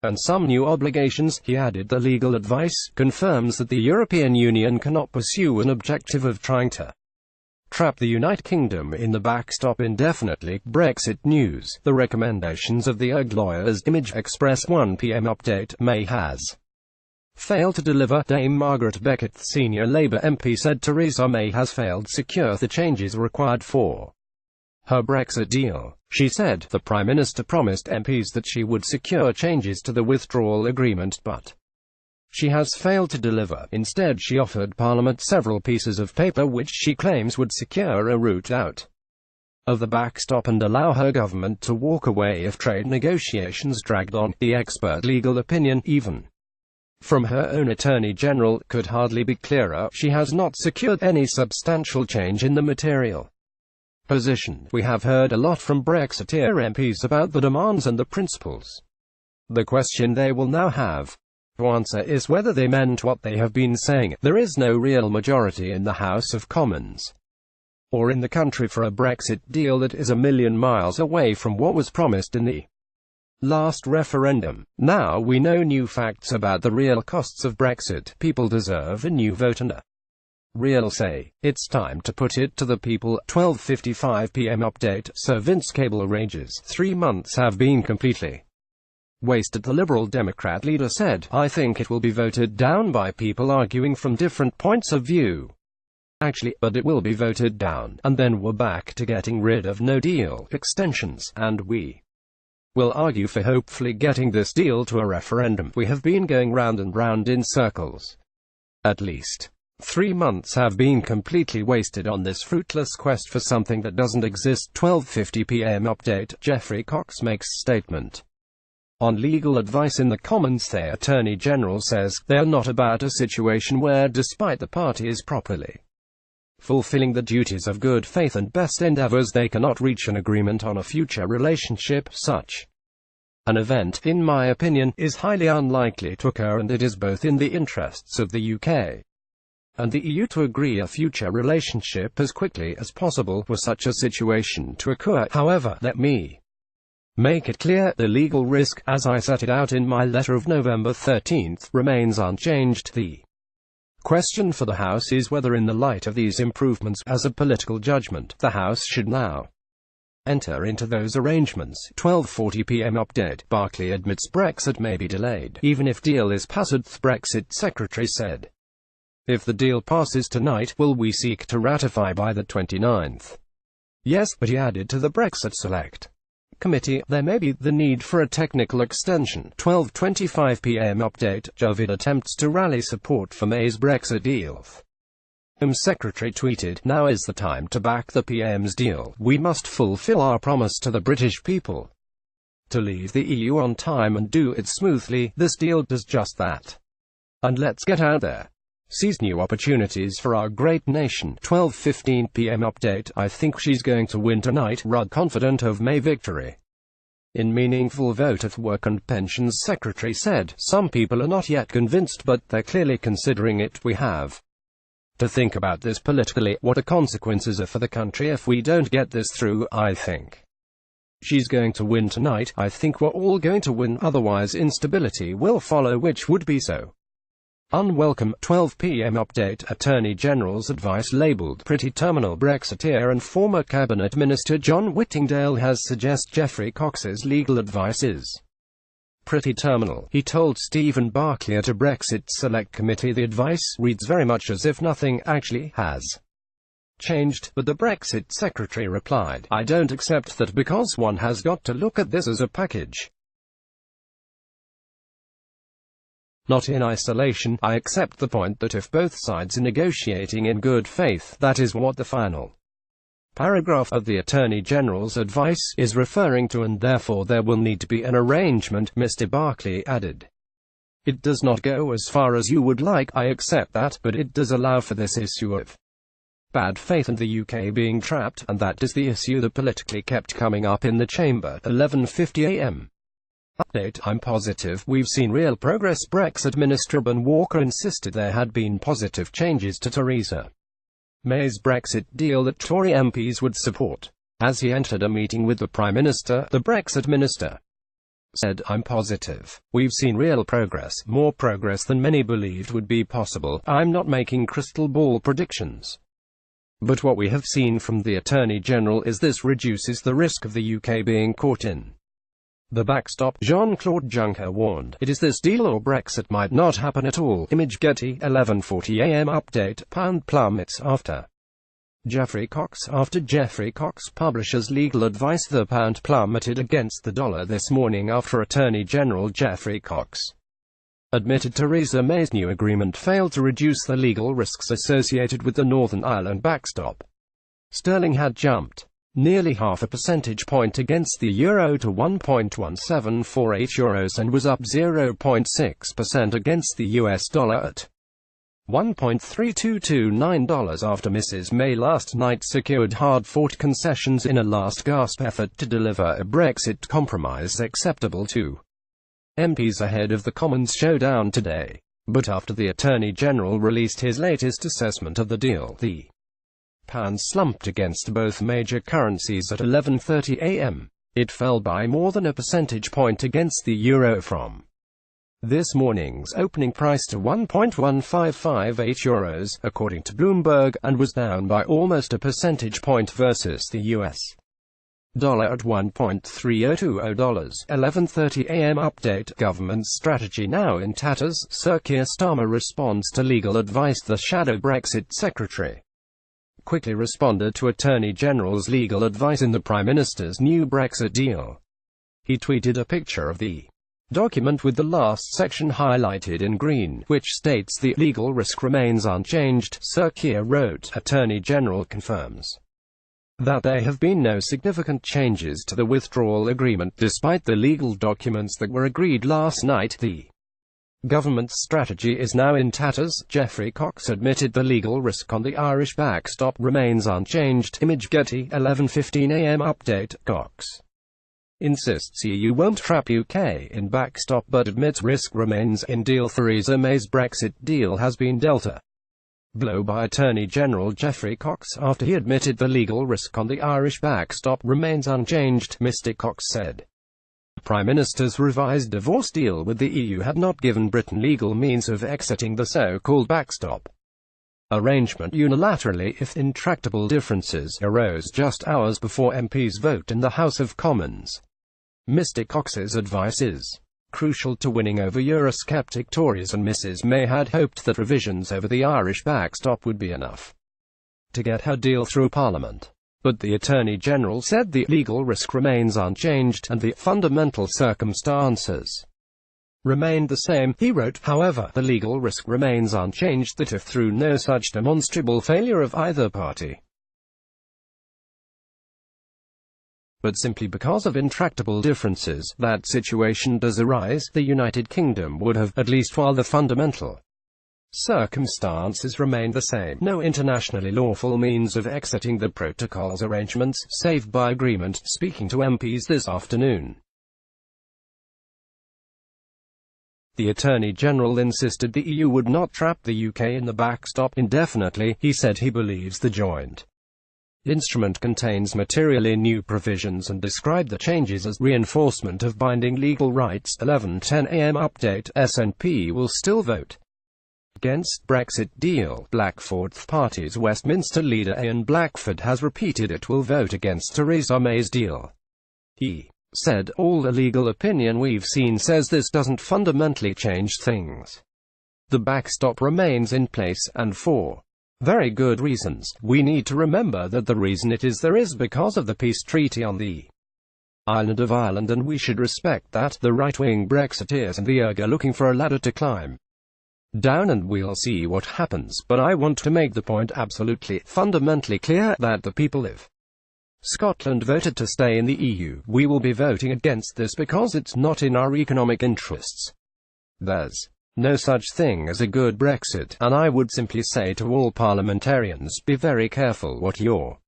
and some new obligations." He added, "The legal advice confirms that the European Union cannot pursue an objective of trying to trap the United Kingdom in the backstop indefinitely." Brexit news, the recommendations of the UG lawyers. Image Express, 1 p.m. update, May has failed to deliver. Dame Margaret Beckett, senior Labour MP, said Theresa May has failed to secure the changes required for her Brexit deal. She said, "The Prime Minister promised MPs that she would secure changes to the withdrawal agreement, but she has failed to deliver. Instead, she offered Parliament several pieces of paper which she claims would secure a route out of the backstop and allow her government to walk away if trade negotiations dragged on." The expert legal opinion, even from her own Attorney General, could hardly be clearer. She has not secured any substantial change in the material position. "We have heard a lot from Brexiteer MPs about the demands and the principles. The question they will now have to answer is whether they meant what they have been saying. There is no real majority in the House of Commons or in the country for a Brexit deal that is a million miles away from what was promised in the last referendum. Now we know new facts about the real costs of Brexit. People deserve a new vote and a real say. It's time to put it to the people." 12:55 p.m. update, Sir Vince Cable rages, 3 months have been completely wasted. The Liberal Democrat leader said, "I think it will be voted down by people arguing from different points of view. Actually, but it will be voted down, and then we're back to getting rid of no deal extensions, and we will argue for hopefully getting this deal to a referendum. We have been going round and round in circles. At least 3 months have been completely wasted on this fruitless quest for something that doesn't exist." 12:50 p.m. update, Geoffrey Cox makes statement on legal advice in the Commons. The Attorney General says, "They are not about a situation where, despite the parties properly fulfilling the duties of good faith and best endeavours, they cannot reach an agreement on a future relationship. Such an event, in my opinion, is highly unlikely to occur, and it is both in the interests of the UK and the EU to agree a future relationship as quickly as possible were such a situation to occur. However, let me make it clear, the legal risk, as I set it out in my letter of November 13, remains unchanged. The question for the House is whether, in the light of these improvements, as a political judgment, the House should now enter into those arrangements. 12:40 p.m. update. Barclay admits Brexit may be delayed, even if deal is passed. The Brexit secretary said, "If the deal passes tonight, will we seek to ratify by the 29th? Yes," but he added to the Brexit Select Committee, there may be the need for a technical extension. 12:25 p.m. update. Yvette attempts to rally support for May's Brexit deal. Home Secretary tweeted, "Now is the time to back the PM's deal. We must fulfill our promise to the British people to leave the EU on time and do it smoothly. This deal does just that. And let's get out there. Seize new opportunities for our great nation." 12:15 p.m. update. I think she's going to win tonight. Rudd confident of May victory in meaningful vote at Work and Pensions Secretary said, "Some people are not yet convinced, but they're clearly considering it. We have to think about this politically, what the consequences are for the country if we don't get this through. I think she's going to win tonight. I think we're all going to win, otherwise instability will follow, which would be so unwelcome." 12 p.m. update. Attorney General's advice labelled pretty terminal. Brexiteer and former Cabinet Minister John Whittingdale has suggested Geoffrey Cox's legal advice is pretty terminal. He told Stephen Barclay at a Brexit Select Committee the advice reads very much as if nothing actually has changed, but the Brexit Secretary replied, "I don't accept that, because one has got to look at this as a package, not in isolation. I accept the point that if both sides are negotiating in good faith, that is what the final paragraph of the Attorney General's advice is referring to, and therefore there will need to be an arrangement." Mr Barclay added, "It does not go as far as you would like, I accept that, but it does allow for this issue of bad faith and the UK being trapped, and that is the issue that politically kept coming up in the chamber." 11:50 a.m. update. I'm positive we've seen real progress. Brexit Minister Ben Walker insisted there had been positive changes to Theresa May's Brexit deal that Tory MPs would support. As he entered a meeting with the Prime Minister, the Brexit Minister said, "I'm positive we've seen real progress, more progress than many believed would be possible. I'm not making crystal ball predictions, but what we have seen from the Attorney General is this reduces the risk of the UK being caught in the backstop." Jean Claude Juncker warned, "It is this deal or Brexit might not happen at all." Image Getty. 11:40 a.m. update. Pound plummets after Geoffrey Cox. After Geoffrey Cox publishes legal advice, the pound plummeted against the dollar this morning after Attorney General Geoffrey Cox admitted Theresa May's new agreement failed to reduce the legal risks associated with the Northern Ireland backstop. Sterling had jumped nearly half a percentage point against the euro to 1.1748 euros and was up 0.6% against the US dollar at $1.3229 after Mrs May last night secured hard-fought concessions in a last-gasp effort to deliver a Brexit compromise acceptable to MPs ahead of the Commons showdown today. But after the Attorney General released his latest assessment of the deal, the pound slumped against both major currencies at 11:30 a.m. It fell by more than a percentage point against the euro from this morning's opening price to 1.1558 euros, according to Bloomberg, and was down by almost a percentage point versus the US dollar at $1.3020. 11:30 a.m. update. Government's strategy now in tatters. Sir Keir Starmer responds to legal advice. The shadow Brexit secretary quickly responded to Attorney General's legal advice in the Prime Minister's new Brexit deal. He tweeted a picture of the document with the last section highlighted in green, which states the legal risk remains unchanged. Sir Keir wrote, "Attorney General confirms that there have been no significant changes to the withdrawal agreement despite the legal documents that were agreed last night. The government's strategy is now in tatters." Geoffrey Cox admitted the legal risk on the Irish backstop remains unchanged. Image Getty. 11:15 a.m. update. Cox insists EU won't trap UK in backstop but admits risk remains in deal. Theresa May's Brexit deal has been dealt a blow by Attorney General Geoffrey Cox after he admitted the legal risk on the Irish backstop remains unchanged, Mr Cox said. The Prime Minister's revised divorce deal with the EU had not given Britain legal means of exiting the so-called backstop arrangement unilaterally if intractable differences arose just hours before MPs vote in the House of Commons. Mr Cox's advice is crucial to winning over Eurosceptic Tories, and Mrs May had hoped that revisions over the Irish backstop would be enough to get her deal through Parliament. But the Attorney General said the legal risk remains unchanged, and the fundamental circumstances remained the same. He wrote, however, the legal risk remains unchanged that if through no such demonstrable failure of either party, but simply because of intractable differences, that situation does arise, the United Kingdom would have, at least while the fundamental circumstances remain the same, no internationally lawful means of exiting the protocol's arrangements, save by agreement. Speaking to MPs this afternoon, the Attorney General insisted the EU would not trap the UK in the backstop indefinitely. He said he believes the joint instrument contains materially new provisions and described the changes as reinforcement of binding legal rights. 11:10 a.m. update. SNP will still vote against Brexit deal. Blackford Party's Westminster leader Ian Blackford has repeated it will vote against Theresa May's deal. He said, all the legal opinion we've seen says this doesn't fundamentally change things. The backstop remains in place, and for very good reasons. We need to remember that the reason it is there is because of the peace treaty on the island of Ireland, and we should respect that. The right-wing Brexiteers and the ERG are looking for a ladder to climb down, and we'll see what happens, but I want to make the point absolutely, fundamentally clear, that the people of Scotland voted to stay in the EU. We will be voting against this because it's not in our economic interests. There's no such thing as a good Brexit, and I would simply say to all parliamentarians, be very careful what you're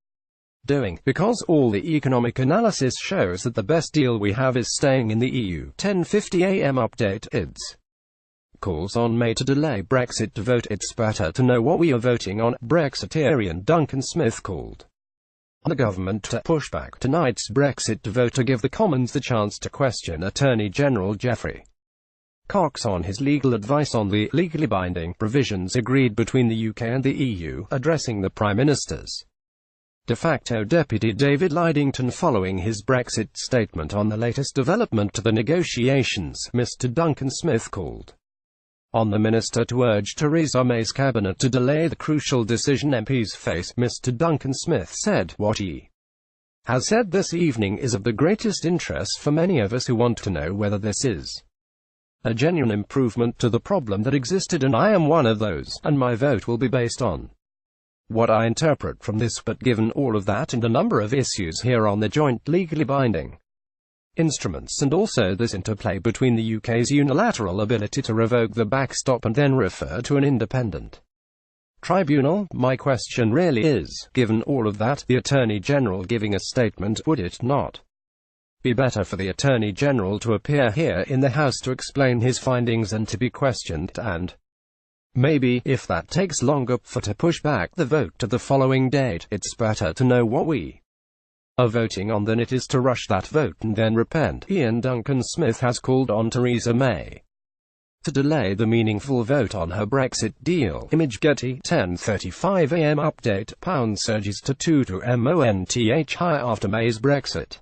doing, because all the economic analysis shows that the best deal we have is staying in the EU. 10:50 a.m. update. IDS calls on May to delay Brexit to vote. It's better to know what we are voting on. Brexiteerian Duncan Smith called on the government to push back tonight's Brexit to vote to give the Commons the chance to question Attorney General Geoffrey Cox on his legal advice on the legally binding provisions agreed between the UK and the EU, addressing the Prime Minister's de facto deputy David Lidington following his Brexit statement on the latest development to the negotiations. Mr Duncan Smith called on the minister to urge Theresa May's cabinet to delay the crucial decision MPs face. Mr Duncan Smith said, what he has said this evening is of the greatest interest for many of us who want to know whether this is a genuine improvement to the problem that existed, and I am one of those, and my vote will be based on what I interpret from this. But given all of that and a number of issues here on the joint legally binding instruments, and also this interplay between the UK's unilateral ability to revoke the backstop and then refer to an independent tribunal, my question really is, given all of that, the Attorney General giving a statement, would it not be better for the Attorney General to appear here in the House to explain his findings and to be questioned, and maybe, if that takes longer, to push back the vote to the following date? It's better to know what we are voting on than it is to rush that vote and then repent. Ian Duncan Smith has called on Theresa May to delay the meaningful vote on her Brexit deal. Image Getty. 10:35 a.m. update. Pound surges to 2.20 high after May's Brexit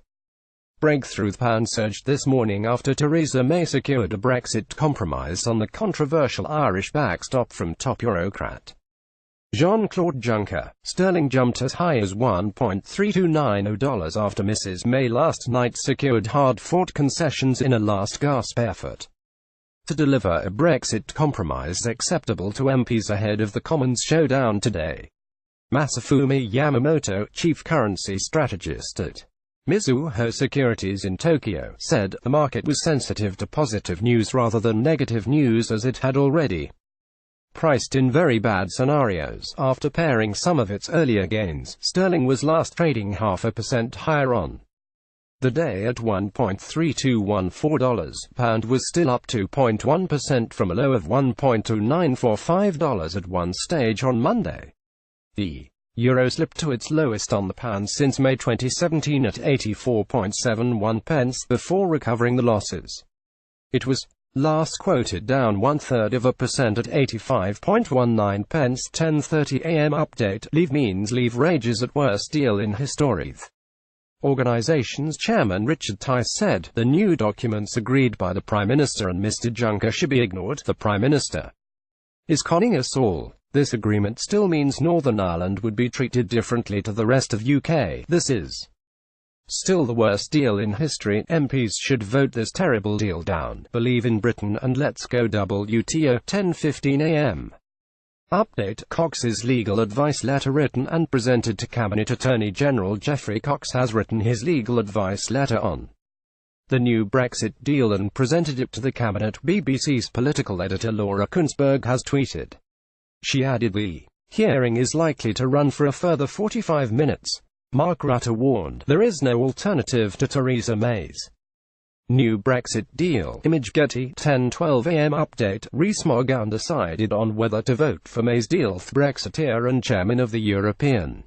breakthrough. The pound surged this morning after Theresa May secured a Brexit compromise on the controversial Irish backstop from top Eurocrat Jean Claude Juncker. Sterling jumped as high as $1.3290 after Mrs May last night secured hard-fought concessions in a last-gasp effort to deliver a Brexit compromise acceptable to MPs ahead of the Commons showdown today. Masafumi Yamamoto, chief currency strategist at Mizuho Securities in Tokyo, said the market was sensitive to positive news rather than negative news, as it had already priced in very bad scenarios. After paring some of its earlier gains, sterling was last trading 0.5% higher on The day at $1.3214, pound was still up 2.1% from a low of $1.2945 at one stage on Monday. The euro slipped to its lowest on the pound since May 2017 at 84.71 pence before recovering the losses. It was last quoted down 1/3% at 85.19 pence. 10:30 a.m. update. Leave rages at worst deal in history. Organization's chairman Richard Tice said, the new documents agreed by the Prime Minister and Mr Juncker should be ignored. The Prime Minister is conning us all. This agreement still means Northern Ireland would be treated differently to the rest of UK. This is still the worst deal in history. MPs should vote this terrible deal down. Believe in Britain and let's go. WTO. 10:15 a.m. Update. Cox's legal advice letter written and presented to Cabinet. Attorney General Geoffrey Cox has written his legal advice letter on the new Brexit deal and presented it to the Cabinet. BBC's political editor Laura Kuenssberg has tweeted. She added, the hearing is likely to run for a further 45 minutes. Mark Rutte warned, there is no alternative to Theresa May's new Brexit deal. Image Getty. 10:12 a.m. update. Rees-Mogg undecided on whether to vote for May's deal. Brexiteer and chairman of the European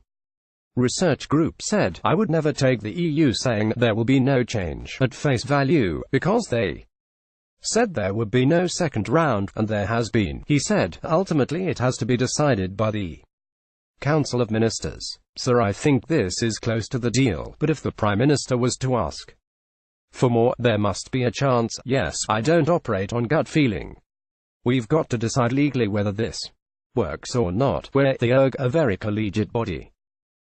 Research Group said, I would never take the EU saying there will be no change at face value, because they said there would be no second round, and there has been. He said, ultimately it has to be decided by the Council of Ministers. Sir, I think this is close to the deal, but if the Prime Minister was to ask for more, there must be a chance. Yes, I don't operate on gut feeling. We've got to decide legally whether this works or not. We're the ERG, a very collegiate body.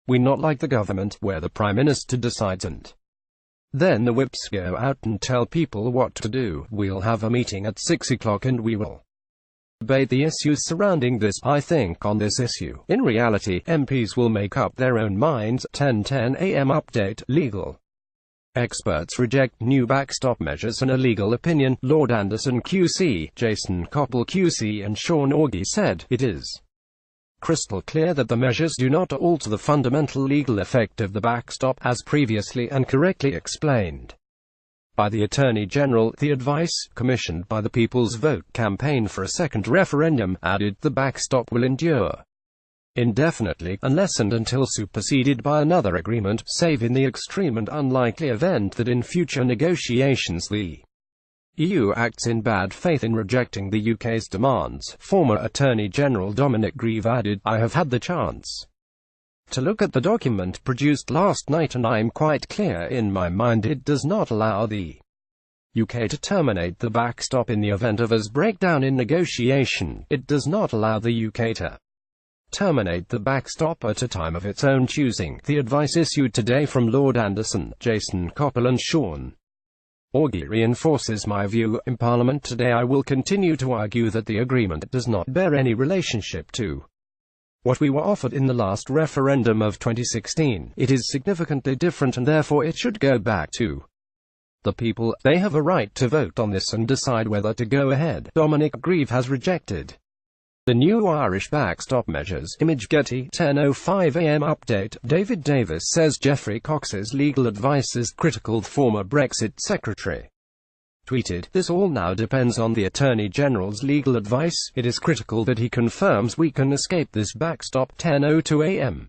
We're not like the government, where the Prime Minister decides and then the whips go out and tell people what to do. We'll have a meeting at 6 o'clock and we will debate the issues surrounding this. I think on this issue, in reality, MPs will make up their own minds. 10:10 a.m. update. Legal experts reject new backstop measures and a legal opinion. Lord Anderson QC, Jason Koppel QC and Sean Augie said, it is crystal clear that the measures do not alter the fundamental legal effect of the backstop, as previously and correctly explained by the Attorney General. The advice, commissioned by the People's Vote campaign for a second referendum, added, the backstop will endure indefinitely, unless and until superseded by another agreement, save in the extreme and unlikely event that in future negotiations the EU acts in bad faith in rejecting the UK's demands. Former Attorney General Dominic Grieve added, I have had the chance to look at the document produced last night and I'm quite clear in my mind it does not allow the UK to terminate the backstop in the event of a breakdown in negotiation. It does not allow the UK to terminate the backstop at a time of its own choosing. The advice issued today from Lord Anderson, Jason Koppel and Sean Augie reinforces my view. In Parliament today I will continue to argue that the agreement does not bear any relationship to what we were offered in the last referendum of 2016. It is significantly different and therefore it should go back to the people. They have a right to vote on this and decide whether to go ahead. Dominic Grieve has rejected the new Irish backstop measures. Image Getty. 10:05 a.m. update. David Davis says Geoffrey Cox's legal advice is critical. The former Brexit secretary tweeted, this all now depends on the Attorney General's legal advice. It is critical that he confirms we can escape this backstop. 10:02 a.m.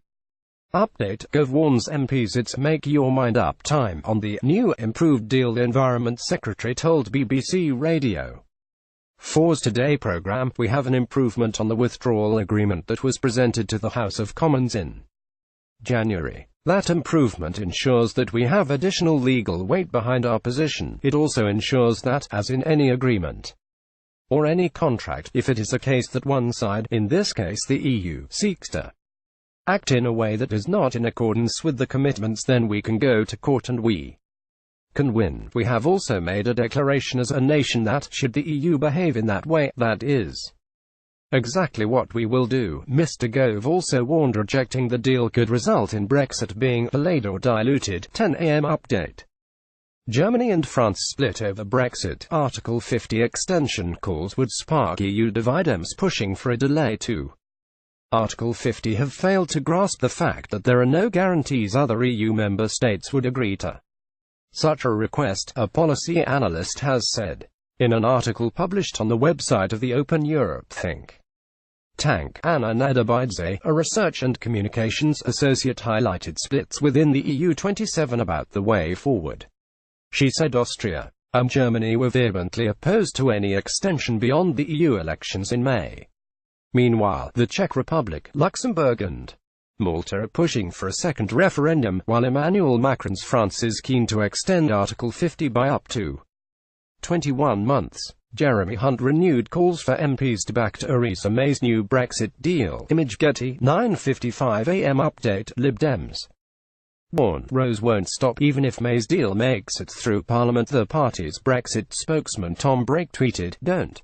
update. Gov warns MPs it's make your mind up time on the new improved deal. The Environment Secretary told BBC Radio 4's Today programme, we have an improvement on the withdrawal agreement that was presented to the House of Commons in January. That improvement ensures that we have additional legal weight behind our position. It also ensures that, as in any agreement or any contract, if it is a case that one side, in this case the EU, seeks to act in a way that is not in accordance with the commitments, then we can go to court and we can win. We have also made a declaration as a nation that, should the EU behave in that way, that is exactly what we will do. Mr Gove also warned rejecting the deal could result in Brexit being delayed or diluted. 10 a.m. update. Germany and France split over Brexit. Article 50 extension calls would spark EU divide. MPs pushing for a delay too. Article 50 have failed to grasp the fact that there are no guarantees other EU member states would agree to such a request, a policy analyst has said. In an article published on the website of the Open Europe think tank, Anna Nadabidze, a research and communications associate, highlighted splits within the EU 27 about the way forward. She said Austria and Germany were vehemently opposed to any extension beyond the EU elections in May. Meanwhile, the Czech Republic, Luxembourg and Malta are pushing for a second referendum, while Emmanuel Macron's France is keen to extend Article 50 by up to 21 months. Jeremy Hunt renewed calls for MPs to back Theresa May's new Brexit deal. Image Getty, 9:55 a.m. update, Lib Dems warn rows won't stop even if May's deal makes it through Parliament. The party's Brexit spokesman Tom Brake tweeted, "Don't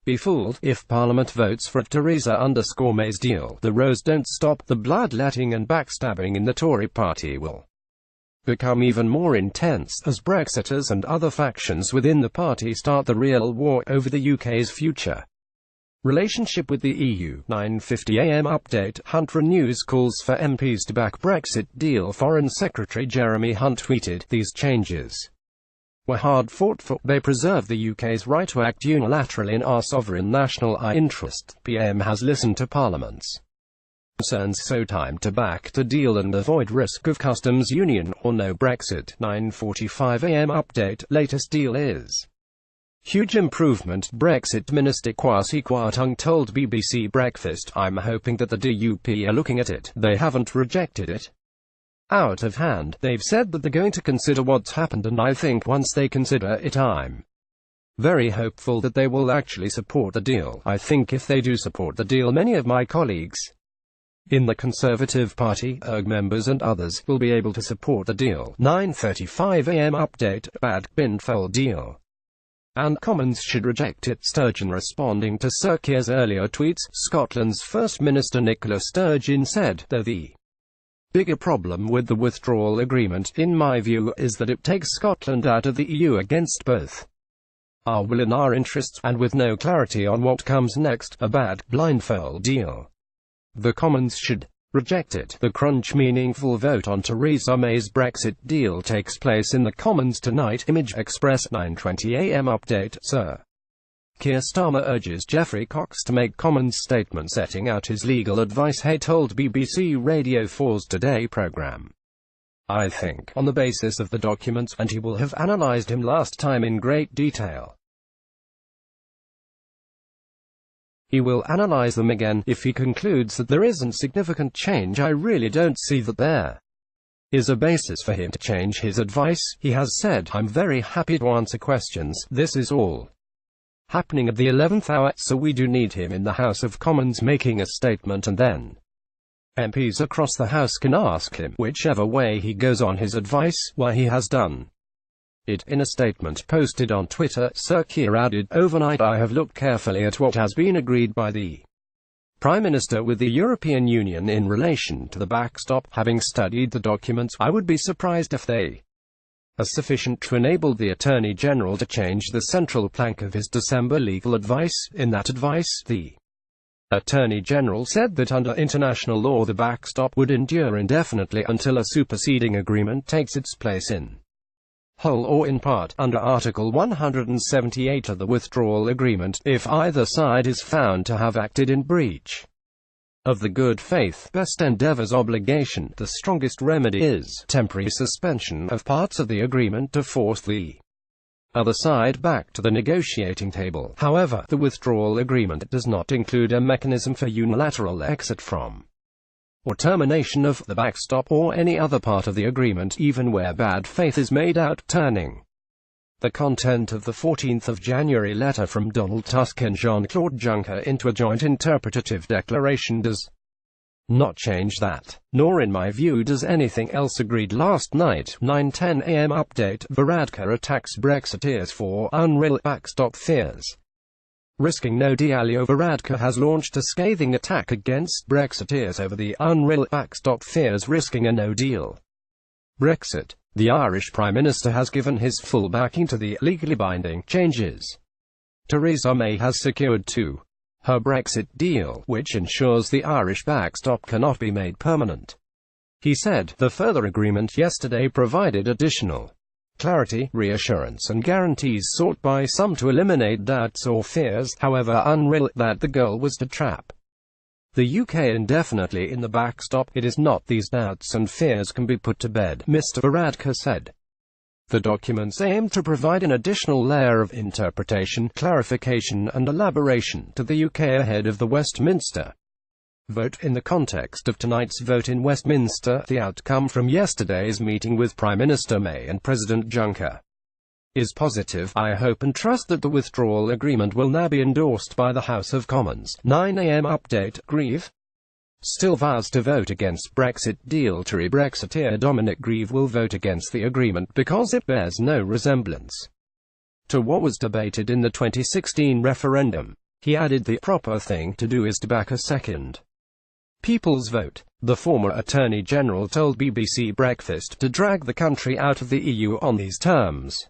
be fooled. If Parliament votes for Theresa_May's deal, the rows don't stop. The bloodletting and backstabbing in the Tory party will become even more intense, as Brexiters and other factions within the party start the real war over the UK's future relationship with the EU." 9:50 a.m. update, Hunt renews calls for MPs to back Brexit deal. Foreign Secretary Jeremy Hunt tweeted, "These changes were hard fought for. They preserve the UK's right to act unilaterally in our sovereign national interest. PM has listened to Parliament's concerns, so time to back the deal and avoid risk of customs union or no Brexit." 9:45 a.m. update, latest deal is huge improvement. Brexit Minister Kwasi Kwarteng told BBC Breakfast, "I'm hoping that the DUP are looking at it. They haven't rejected it out of hand. They've said that they're going to consider what's happened, and I think once they consider it, I'm very hopeful that they will actually support the deal. I think if they do support the deal, many of my colleagues in the Conservative Party, ERG members and others, will be able to support the deal." 9:35 a.m. update, bad Bindfell deal and Commons should reject it. Sturgeon responding to Sir Keir's earlier tweets, Scotland's First Minister Nicola Sturgeon said, "Though the bigger problem with the withdrawal agreement, in my view, is that it takes Scotland out of the EU against both our will and our interests, and with no clarity on what comes next, a bad, Bindfell deal. The Commons should reject it." The crunch meaningful vote on Theresa May's Brexit deal takes place in the Commons tonight. Image Express, 9:20 a.m. update, Sir Keir Starmer urges Geoffrey Cox to make Commons statement setting out his legal advice. Hay told BBC Radio 4's Today programme, "I think, on the basis of the documents, and he will have analysed him last time in great detail. He will analyse them again. If he concludes that there isn't significant change, I really don't see that there is a basis for him to change his advice." He has said, "I'm very happy to answer questions. This is all happening at the 11th hour, so we do need him in the House of Commons making a statement, and then MPs across the House can ask him, whichever way he goes on his advice, why he has done it." In a statement posted on Twitter, Sir Keir added, "Overnight I have looked carefully at what has been agreed by the Prime Minister with the European Union in relation to the backstop. Having studied the documents, I would be surprised if they are sufficient to enable the Attorney General to change the central plank of his December legal advice. In that advice, the Attorney General said that under international law the backstop would endure indefinitely until a superseding agreement takes its place in whole or in part, under Article 178 of the Withdrawal Agreement, if either side is found to have acted in breach of the good faith, best endeavours obligation. The strongest remedy is temporary suspension of parts of the agreement to force the other side back to the negotiating table. However, the withdrawal agreement does not include a mechanism for unilateral exit from or termination of the backstop or any other part of the agreement, even where bad faith is made out. Turning the content of the 14th of January letter from Donald Tusk and Jean Claude Juncker into a joint interpretative declaration does not change that, nor in my view does anything else agreed last night. 9:10 a.m. update, Varadkar attacks Brexiteers for unreal backstop fears. Risking no deal. Varadkar has launched a scathing attack against Brexiteers over the unreal backstop fears risking a no-deal Brexit. The Irish Prime Minister has given his full backing to the legally binding changes Theresa May has secured to her Brexit deal, which ensures the Irish backstop cannot be made permanent. He said, the further agreement yesterday provided additional clarity, reassurance and guarantees sought by some to eliminate doubts or fears, however unreal, that the goal was to trap the UK indefinitely in the backstop. It is not. These doubts and fears can be put to bed, Mr Varadkar said. The documents aim to provide an additional layer of interpretation, clarification and elaboration to the UK ahead of the Westminster vote. In the context of tonight's vote in Westminster, the outcome from yesterday's meeting with Prime Minister May and President Juncker is positive. I hope and trust that the withdrawal agreement will now be endorsed by the House of Commons. 9 AM update. Grieve still vows to vote against Brexit deal. Tory Brexiteer Dominic Grieve will vote against the agreement because it bears no resemblance to what was debated in the 2016 referendum. He added the proper thing to do is to back a second people's vote. The former Attorney General told BBC Breakfast to drag the country out of the EU on these terms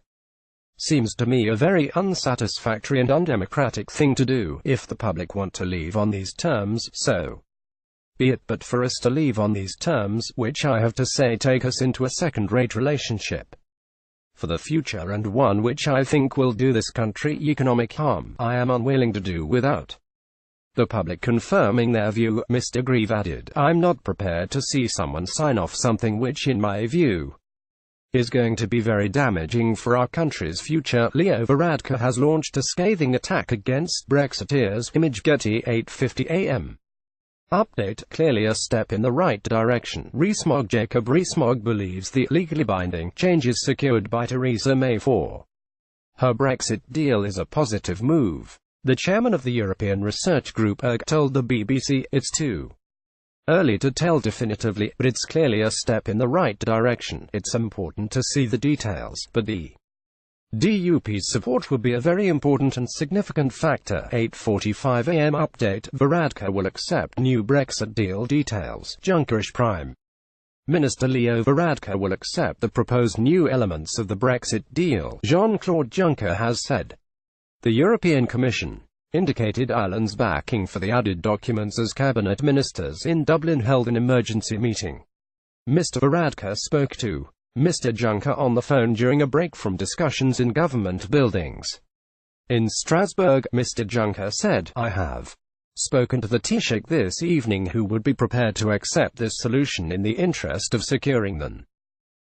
seems to me a very unsatisfactory and undemocratic thing to do. If the public want to leave on these terms, so be it, but for us to leave on these terms, which I have to say take us into a second-rate relationship for the future, and one which I think will do this country economic harm, I am unwilling to do without the public confirming their view. Mr Grieve added, I'm not prepared to see someone sign off something which in my view is going to be very damaging for our country's future. Leo Varadkar has launched a scathing attack against Brexiteers. Image Getty. 8:50 AM update. Clearly a step in the right direction. Rees-Mogg. Jacob Rees-Mogg believes the legally binding changes secured by Theresa May for her Brexit deal is a positive move. The chairman of the European Research Group ERG told the BBC, it's too early to tell definitively, but it's clearly a step in the right direction. It's important to see the details, but the DUP's support will be a very important and significant factor. 8:45 AM update. Varadkar will accept new Brexit deal details. Junkerish Prime Minister Leo Varadkar will accept the proposed new elements of the Brexit deal, Jean Claude Juncker has said. The European Commission indicated Ireland's backing for the added documents as cabinet ministers in Dublin held an emergency meeting. Mr Varadkar spoke to Mr Juncker on the phone during a break from discussions in government buildings in Strasbourg. Mr Juncker said, I have spoken to the Taoiseach this evening, who would be prepared to accept this solution in the interest of securing the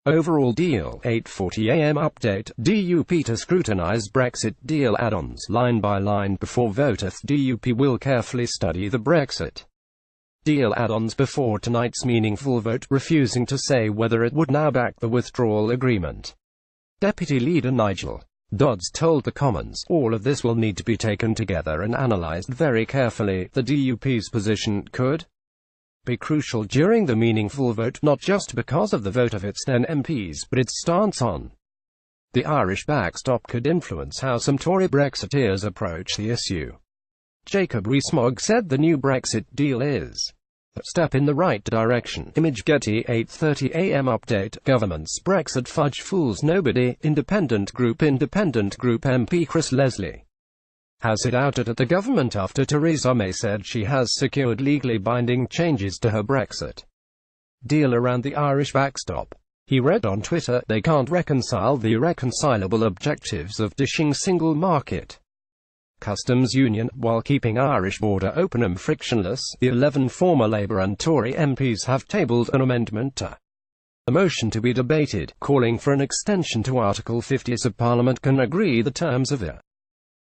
overall deal. 8:40 AM update. DUP to scrutinise Brexit deal add-ons line by line before voteth. DUP will carefully study the Brexit deal add-ons before tonight's meaningful vote, refusing to say whether it would now back the withdrawal agreement. Deputy Leader Nigel Dodds told the Commons, all of this will need to be taken together and analysed very carefully. The DUP's position could be crucial during the meaningful vote, not just because of the vote of its 10 MPs, but its stance on the Irish backstop could influence how some Tory Brexiteers approach the issue. Jacob Rees-Mogg said the new Brexit deal is a step in the right direction. Image Getty. 8:30 AM update. Government's Brexit fudge fools nobody. Independent Group MP Chris Leslie has it outed at the government after Theresa May said she has secured legally binding changes to her Brexit deal around the Irish backstop. He read on Twitter, they can't reconcile the irreconcilable objectives of dishing single market customs union, while keeping Irish border open and frictionless. The 11 former Labour and Tory MPs have tabled an amendment to a motion to be debated, calling for an extension to Article 50 so Parliament can agree the terms of a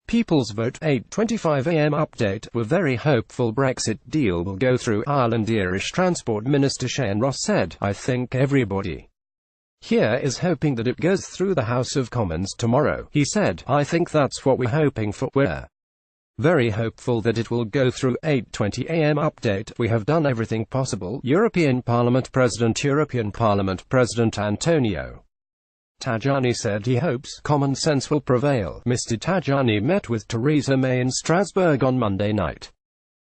People's Vote. 8:25 AM update. We're very hopeful Brexit deal will go through. Ireland Irish Transport Minister Shane Ross said, I think everybody here is hoping that it goes through the House of Commons tomorrow. He said, I think that's what we're hoping for. We're very hopeful that it will go through. 8:20 AM update. We have done everything possible. European Parliament President Antonio Tajani said he hopes common sense will prevail. Mr Tajani met with Theresa May in Strasbourg on Monday night.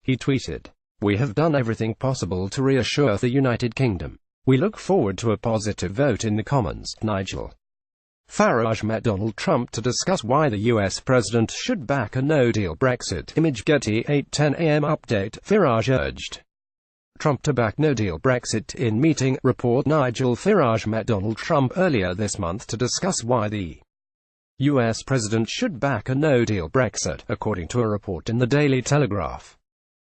He tweeted, we have done everything possible to reassure the United Kingdom. We look forward to a positive vote in the Commons. Nigel Farage met Donald Trump to discuss why the US president should back a no-deal Brexit. Image Getty. 8:10 AM update. Farage urged Trump to back no-deal Brexit in meeting, report. Nigel Farage met Donald Trump earlier this month to discuss why the US president should back a no-deal Brexit, according to a report in the Daily Telegraph.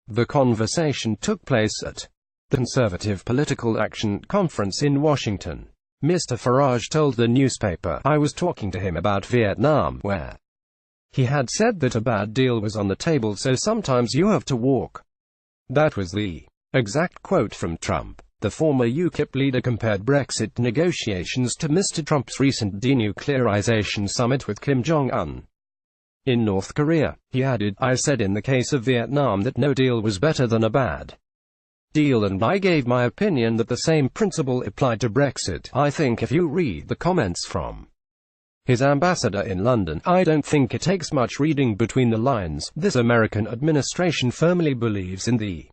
The conversation took place at the Conservative Political Action Conference in Washington. Mr. Farage told the newspaper, "I was talking to him about Vietnam, where he had said that a bad deal was on the table, so sometimes you have to walk." That was the exact quote from Trump. The former UKIP leader compared Brexit negotiations to Mr. Trump's recent denuclearization summit with Kim Jong-un in North Korea. He added, "I said in the case of Vietnam that no deal was better than a bad deal, and I gave my opinion that the same principle applied to Brexit." I think if you read the comments from his ambassador in London, I don't think it takes much reading between the lines. This American administration firmly believes in the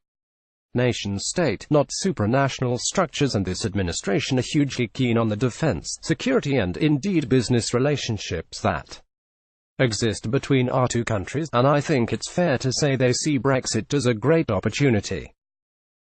nation-state, not supranational structures, and this administration are hugely keen on the defense, security and indeed business relationships that exist between our two countries, and I think it's fair to say they see Brexit as a great opportunity.